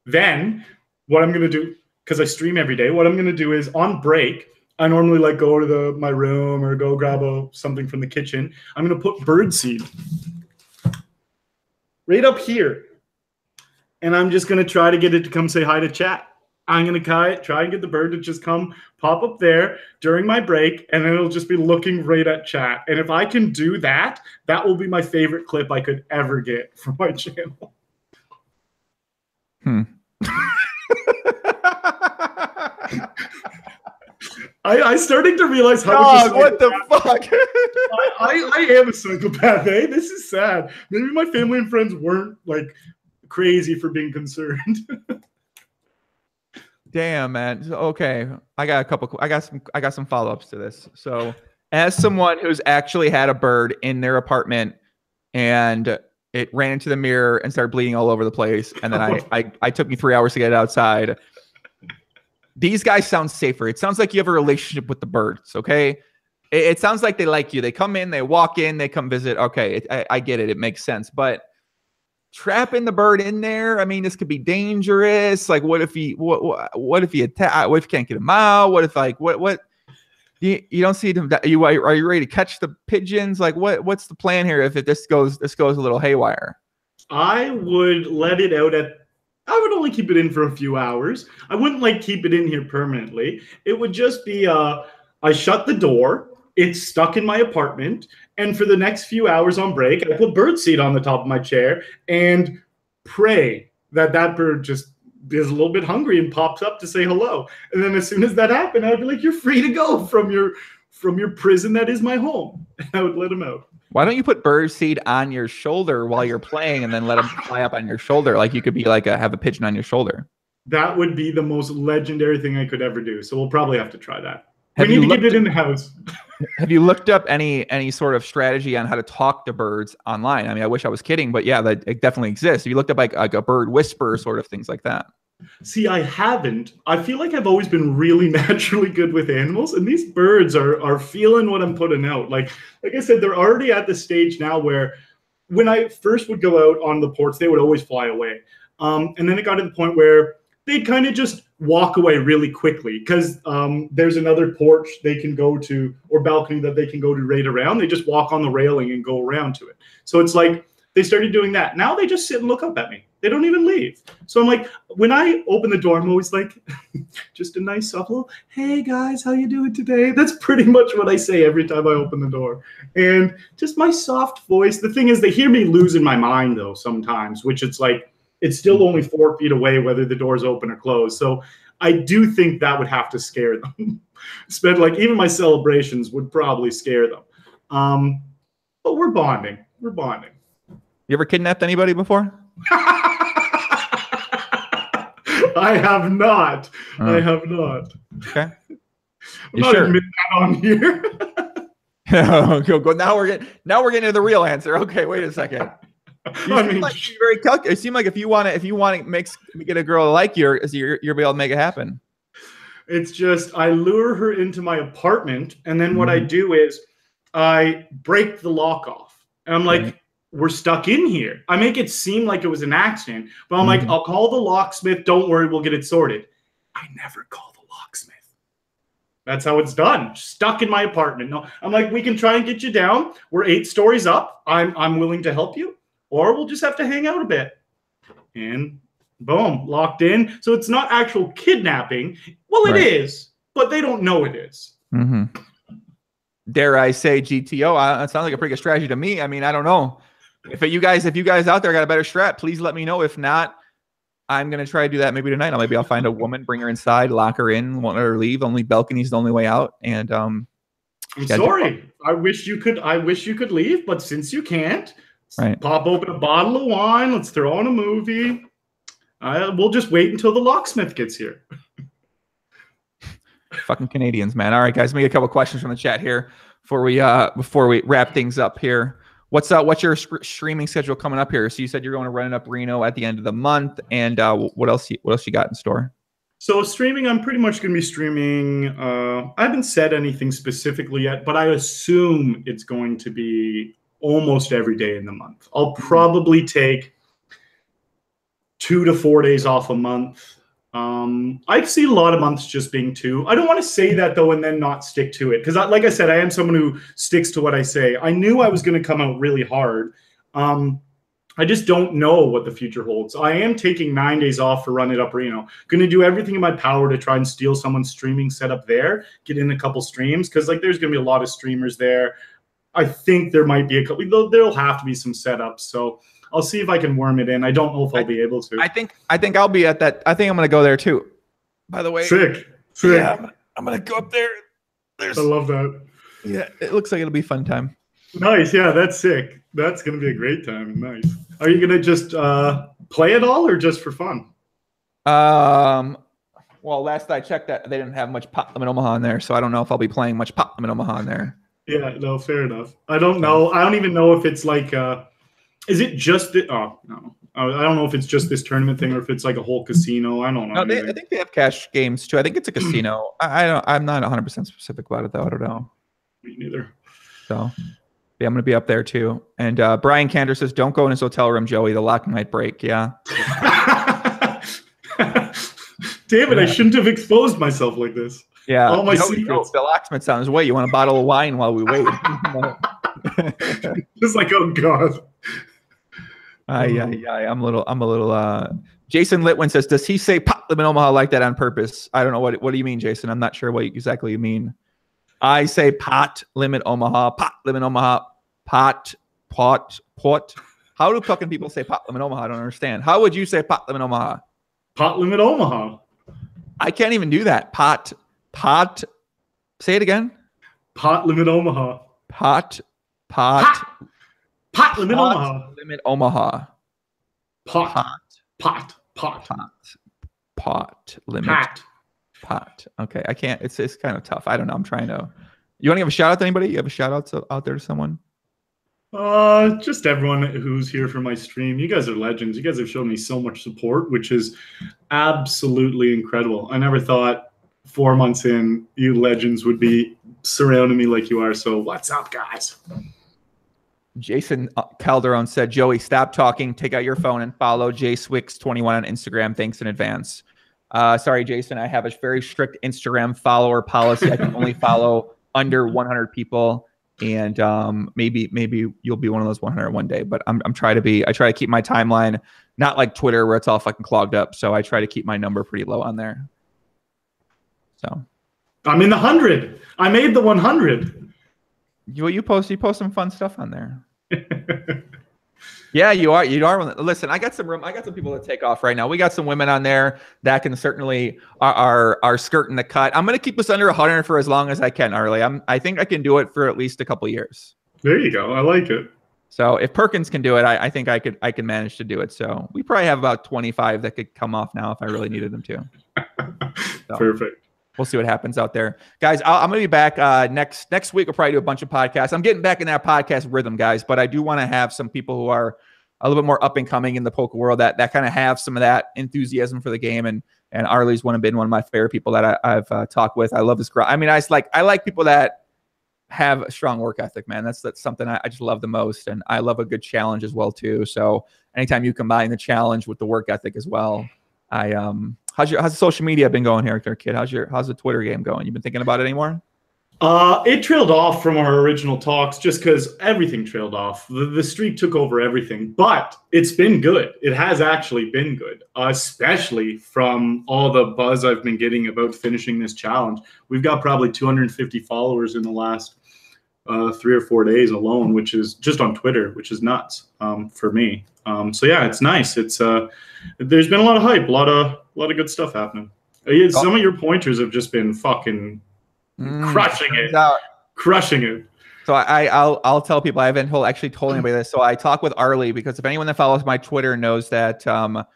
Speaker 2: Then what I'm going to do, because I stream every day, what I'm going to do is on break, I normally like go to my room or go grab something from the kitchen. I'm going to put bird seed right up here. And I'm just going to try to get it to come say hi to chat. I'm going to try and get the bird to just come pop up there during my break, and then it'll just be looking right at chat. And if I can do that, that will be my favorite clip I could ever get from my channel. I starting to realize how much
Speaker 1: what the fuck?
Speaker 2: I am a psychopath, eh? This is sad. Maybe my family and friends weren't like crazy for being concerned.
Speaker 1: Damn, man. So, okay, I got some follow-ups to this. So, as someone who's actually had a bird in their apartment and it ran into the mirror and started bleeding all over the place, and then I took me 3 hours to get it outside. These guys sound safer. It sounds like you have a relationship with the birds, okay? It sounds like they like you. They come in, they walk in, they come visit. Okay, I get it. It makes sense. But trapping the bird in there, I mean, this could be dangerous. Like, what if he attack? What if you can't get him out? What if what? You don't see them. Are you ready to catch the pigeons? Like, what's the plan here if this goes a little haywire?
Speaker 2: I would let it out I would only keep it in for a few hours. I wouldn't like keep it in here permanently. It would just be I shut the door. It's stuck in my apartment, and for the next few hours on break, I put birdseed on the top of my chair and pray that bird just is a little bit hungry and pops up to say hello. And then as soon as that happened, I'd be like, "You're free to go from your prison that is my home." And I would let him out.
Speaker 1: Why don't you put birdseed on your shoulder while you're playing and then let them fly up on your shoulder? Like you could be like have a pigeon on your shoulder.
Speaker 2: That would be the most legendary thing I could ever do. So we'll probably have to try that. We need to get it in the house.
Speaker 1: Have you looked up any sort of strategy on how to talk to birds online? I mean, I wish I was kidding, but yeah, that it definitely exists. Have you looked up like a bird whisperer, sort of things like that?
Speaker 2: See, I haven't. I feel like I've always been really naturally good with animals, and these birds are feeling what I'm putting out. Like I said, they're already at the stage now where when I first would go out on the porch, they would always fly away. And then it got to the point where they'd kind of just walk away really quickly because there's another porch they can go to or balcony that they can go to right around. They just walk on the railing and go around to it. So it's like they started doing that. Now they just sit and look up at me. They don't even leave. So I'm like, when I open the door, I'm always like, just a nice soft little, "Hey guys, how you doing today?" That's pretty much what I say every time I open the door. And just my soft voice. The thing is, they hear me losing my mind though sometimes, which it's like, it's still only 4 feet away whether the door's open or closed. So I do think that would have to scare them. Even my celebrations would probably scare them. But we're bonding. We're bonding.
Speaker 1: You ever kidnapped anybody before?
Speaker 2: I have not. I have not.
Speaker 1: Okay.
Speaker 2: I'm not admitting that on here.
Speaker 1: Now we're getting to the real answer. Okay, wait a second. You seem very calculated. It seems like if you want to get a girl to like you, you'll be able to make it happen.
Speaker 2: It's just I lure her into my apartment, and then what I do is I break the lock off, and I'm like, "We're stuck in here." I make it seem like it was an accident, but I'm like, "I'll call the locksmith. Don't worry, we'll get it sorted." I never call the locksmith. That's how it's done. Stuck in my apartment. No, I'm like, we can try and get you down. We're 8 stories up. I'm willing to help you, or we'll just have to hang out a bit. And boom, locked in. So it's not actual kidnapping. Well, it is, but they don't know it is.
Speaker 1: Mm-hmm. Dare I say GTO? It sounds like a pretty good strategy to me. I mean, I don't know. If you guys out there got a better strat, please let me know. If not, I'm going to try to do that maybe tonight. Maybe I'll find a woman, bring her inside, lock her in, won't let her leave. Only balcony's the only way out. And I'm
Speaker 2: sorry. I wish you could leave, but since you can't, pop open a bottle of wine. Let's throw on a movie. We'll just wait until the locksmith gets here.
Speaker 1: Fucking Canadians, man. All right, guys, let me get a couple questions from the chat here before we wrap things up here. What's your streaming schedule coming up here? So you said you're going to run it up Reno at the end of the month, and what else you got in store?
Speaker 2: So streaming, I'm pretty much going to be streaming. I haven't said anything specifically yet, but I assume it's going to be almost every day in the month. I'll probably take 2 to 4 days off a month. I see a lot of months just being 2. I don't want to say that though and then not stick to it, because like I said, I am someone who sticks to what I say. I knew I was going to come out really hard. I just don't know what the future holds. I am taking 9 days off for Run It Up Reno. Going to do everything in my power to try and steal someone's streaming setup there, get in a couple streams, because like there's going to be a lot of streamers there. I think there might be a couple. There'll have to be some setups, so I'll see if I can worm it in. I don't know if I'll be able to.
Speaker 1: I think I'll be at that. I think I'm going to go there too. By the way,
Speaker 2: sick.
Speaker 1: Yeah, I'm going to go up there.
Speaker 2: I love that.
Speaker 1: Yeah, it looks like it'll be a fun time.
Speaker 2: Nice. Yeah, that's sick. That's going to be a great time. Nice. Are you going to just play it all or just for fun?
Speaker 1: Well, last I checked, that they didn't have much Pot Limit Omaha in there, so I don't know if I'll be playing much Pot Limit Omaha in there.
Speaker 2: Yeah, no, fair enough. I don't know. I don't even know if it's like, is it just the, oh, no. I don't know if it's just this tournament thing or if it's like a whole casino. I don't know.
Speaker 1: No, I think they have cash games too. I think it's a casino. I'm not 100% specific about it though. I don't know.
Speaker 2: Me neither.
Speaker 1: So yeah, I'm going to be up there too. And Brian Cantor says, don't go in his hotel room, Joey. The lock might break. Yeah.
Speaker 2: Damn it. I shouldn't have exposed myself like this.
Speaker 1: Yeah.
Speaker 2: All my secrets.
Speaker 1: The locksmith sounds way. You want a bottle of wine while we wait.
Speaker 2: Just like, oh God.
Speaker 1: I'm a little Jason Litwin says, does he say Pot Limit Omaha like that on purpose? I don't know. What do you mean, Jason? I'm not sure what exactly you mean. I say Pot Limit Omaha, Pot Limit Omaha, pot. How do fucking people say Pot Limit Omaha? I don't understand. How would you say Pot Limit Omaha?
Speaker 2: Pot Limit Omaha.
Speaker 1: I can't even do that. Pot. Say it again.
Speaker 2: Pot Limit Omaha.
Speaker 1: Pot
Speaker 2: Limit Omaha.
Speaker 1: Limit Omaha. Pot limit. Pot. Okay, I can't. It's kind of tough. I don't know. I'm trying to. You want to give a shout out to anybody? You have a shout out out there to someone?
Speaker 2: Just everyone who's here for my stream. You guys are legends. You guys have shown me so much support, which is absolutely incredible. I never thought 4 months in, you legends would be surrounding me like you are. So what's up, guys?
Speaker 1: Jason Calderon said, Joey, stop talking. Take out your phone and follow JSwix21 on Instagram. Thanks in advance. Sorry, Jason. I have a very strict Instagram follower policy. I can only follow under 100 people. And maybe you'll be one of those 100 one day. But I try to keep my timeline not like Twitter where it's all fucking clogged up. So I try to keep my number pretty low on there. So
Speaker 2: I'm in the 100. I made the 100.
Speaker 1: You post some fun stuff on there. Yeah, you are. Listen, I got some room. I got some people to take off right now. We got some women on there that can certainly are skirting the cut. I'm going to keep us under 100 for as long as I can, Arlie. I think I can do it for at least a couple years.
Speaker 2: There you go. I like it.
Speaker 1: So if Perkins can do it, I think I can manage to do it. So we probably have about 25 that could come off now if I really needed them to. So. Perfect. We'll see what happens out there. Guys, I'm going to be back next week. We'll probably do a bunch of podcasts. I'm getting back in that podcast rhythm, guys, but I do want to have some people who are a little bit more up and coming in the poker world that kind of have some of that enthusiasm for the game. And Arlie's been one of my favorite people that I've talked with. I love this girl. I mean, I like people that have a strong work ethic, man. That's something I just love the most. And I love a good challenge as well, too. So anytime you combine the challenge with the work ethic as well, How's social media been going here, kid? How's the Twitter game going? You been thinking about it anymore?
Speaker 2: It trailed off from our original talks just because everything trailed off. The streak took over everything, but it's been good. It has actually been good, especially from all the buzz I've been getting about finishing this challenge. We've got probably 250 followers in the last 3 or 4 days alone, which is just on Twitter, which is nuts for me. So yeah, it's nice. It's there's been a lot of hype, a lot of good stuff happening. Some of your pointers have just been fucking crushing it.
Speaker 1: So I'll tell people, I haven't actually told anybody this. So I talk with Arlie because if anyone that follows my Twitter knows that a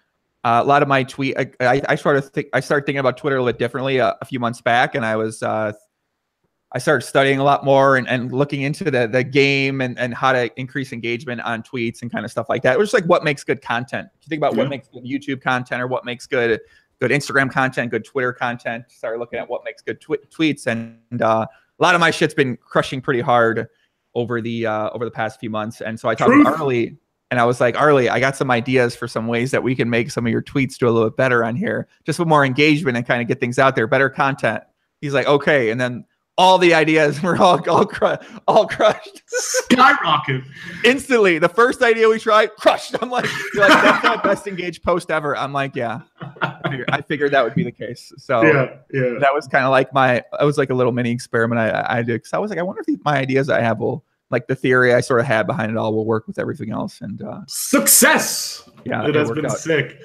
Speaker 1: lot of my tweet, I started thinking about Twitter a little bit differently a few months back, and I started studying a lot more and looking into the game and how to increase engagement on tweets and kind of stuff like that. It was just like what makes good content. If you think about what makes good YouTube content or what makes good Instagram content, good Twitter content, started looking at what makes good tweets. And a lot of my shit's been crushing pretty hard over the past few months. And so I talked to Arlie, and I was like, Arlie, I got some ideas for some ways that we can make some of your tweets do a little bit better on here, just with more engagement and kind of get things out there, better content. He's like, okay. And then all the ideas were all crushed.
Speaker 2: Skyrocket.
Speaker 1: Instantly. The first idea we tried, crushed. I'm like, that's my best engaged post ever. I'm like, yeah. I figured that would be the case. So yeah. That was kind of like it was like a little mini experiment I did. Because I was like, I wonder if my ideas I have will, like the theory I sort of had behind it all will work with everything else. And
Speaker 2: success.
Speaker 1: Yeah.
Speaker 2: It has been sick.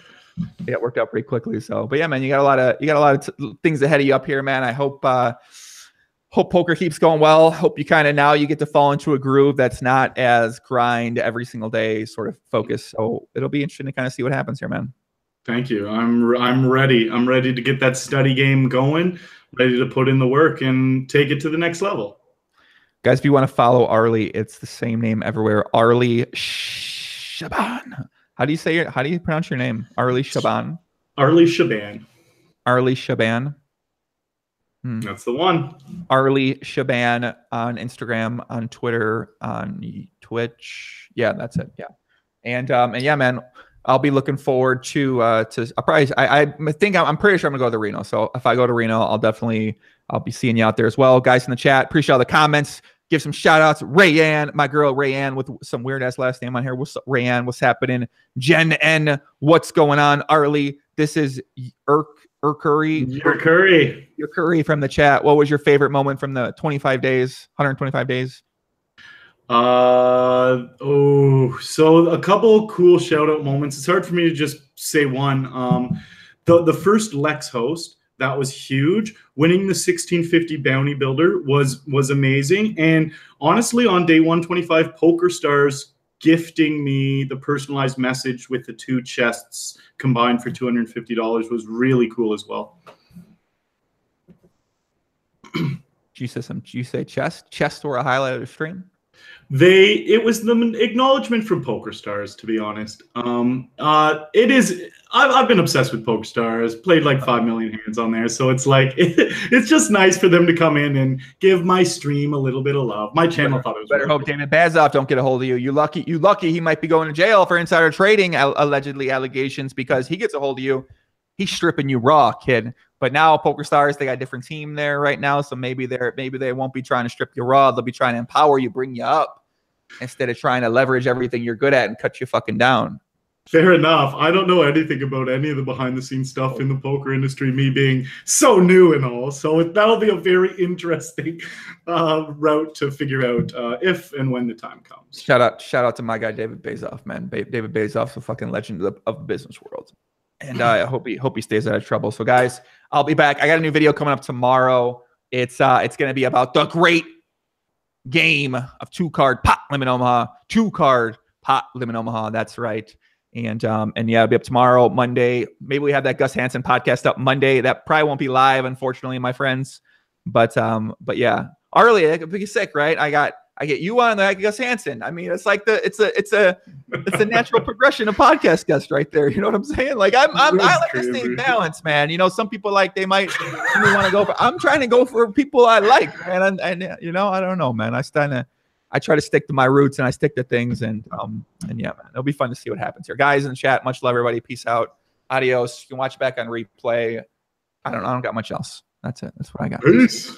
Speaker 1: Yeah, it worked out pretty quickly. So, but yeah, man, you got a lot of things ahead of you up here, man. I hope poker keeps going well. Hope you kind of now you get to fall into a groove that's not as grind every single day sort of focus. So it'll be interesting to kind of see what happens here, man.
Speaker 2: Thank you. I'm ready. I'm ready to get that study game going, ready to put in the work and take it to the next level.
Speaker 1: Guys, if you want to follow Arlie, it's the same name everywhere. Arlie Shaban. How do you pronounce your name? Arlie Shaban.
Speaker 2: Arlie Shaban.
Speaker 1: Arlie Shaban.
Speaker 2: That's the one.
Speaker 1: Arlie Shaban on Instagram, on Twitter, on Twitch. Yeah, that's it. Yeah, and yeah, man, I'll be looking forward to I'm pretty sure I'm gonna go to Reno. So if I go to Reno, I'll be seeing you out there as well, guys in the chat. Appreciate all the comments. Give some shout outs. Rayanne, my girl Rayanne with some weird ass last name on here. What's up, Rayanne? What's happening? Jen N. What's going on? Arlie, this is Curry from the chat. What was your favorite moment from the 125 days?
Speaker 2: So a couple cool shout out moments. It's hard for me to just say one. The first Lex host, that was huge. Winning the 1650 bounty builder was amazing. And honestly, on day 125, PokerStars gifting me the personalized message with the 2 chests combined for $250 was really cool as well.
Speaker 1: You say chest or a highlight of the stream?
Speaker 2: It was the acknowledgement from PokerStars, to be honest. It is. I've been obsessed with PokerStars. Played like 5 million hands on there, so it's like it's just nice for them to come in and give my stream a little bit of love. My channel thought it was.
Speaker 1: Better hope David Bazoff don't get a hold of you. You lucky. He might be going to jail for insider trading allegedly allegations because he gets a hold of you. He's stripping you raw, kid. But now PokerStars, they got a different team there right now, so maybe they won't be trying to strip you raw. They'll be trying to empower you, bring you up, instead of trying to leverage everything you're good at and cut you fucking down.
Speaker 2: Fair enough. I don't know anything about any of the behind-the-scenes stuff in the poker industry, me being so new and all. So that'll be a very interesting route to figure out if and when the time comes.
Speaker 1: Shout out to my guy David Bazoff, man. David Bazoff's a fucking legend of the business world. And I hope he stays out of trouble. So guys, I'll be back. I got a new video coming up tomorrow. It's going to be about the great game of 2-card pot limit Omaha. 2-card pot limit Omaha. That's right. And yeah, it'll be up tomorrow, Monday. Maybe we have that Gus Hansen podcast up Monday. That probably won't be live, unfortunately, my friends. But yeah, Arlie, it could be sick, right? I get you on there, Gus Hansen. I mean, it's like it's a natural progression of podcast guest right there. You know what I'm saying? Like I like to stay balanced, man. You know, some people like they might want to go for. I'm trying to go for people I like, man. And you know, I don't know, man. I try to stick to my roots and I stick to things, and yeah, man, it'll be fun to see what happens here, guys in the chat. Much love, everybody. Peace out. Adios. You can watch it back on replay. I don't got much else. That's it. That's what I got.
Speaker 2: Peace.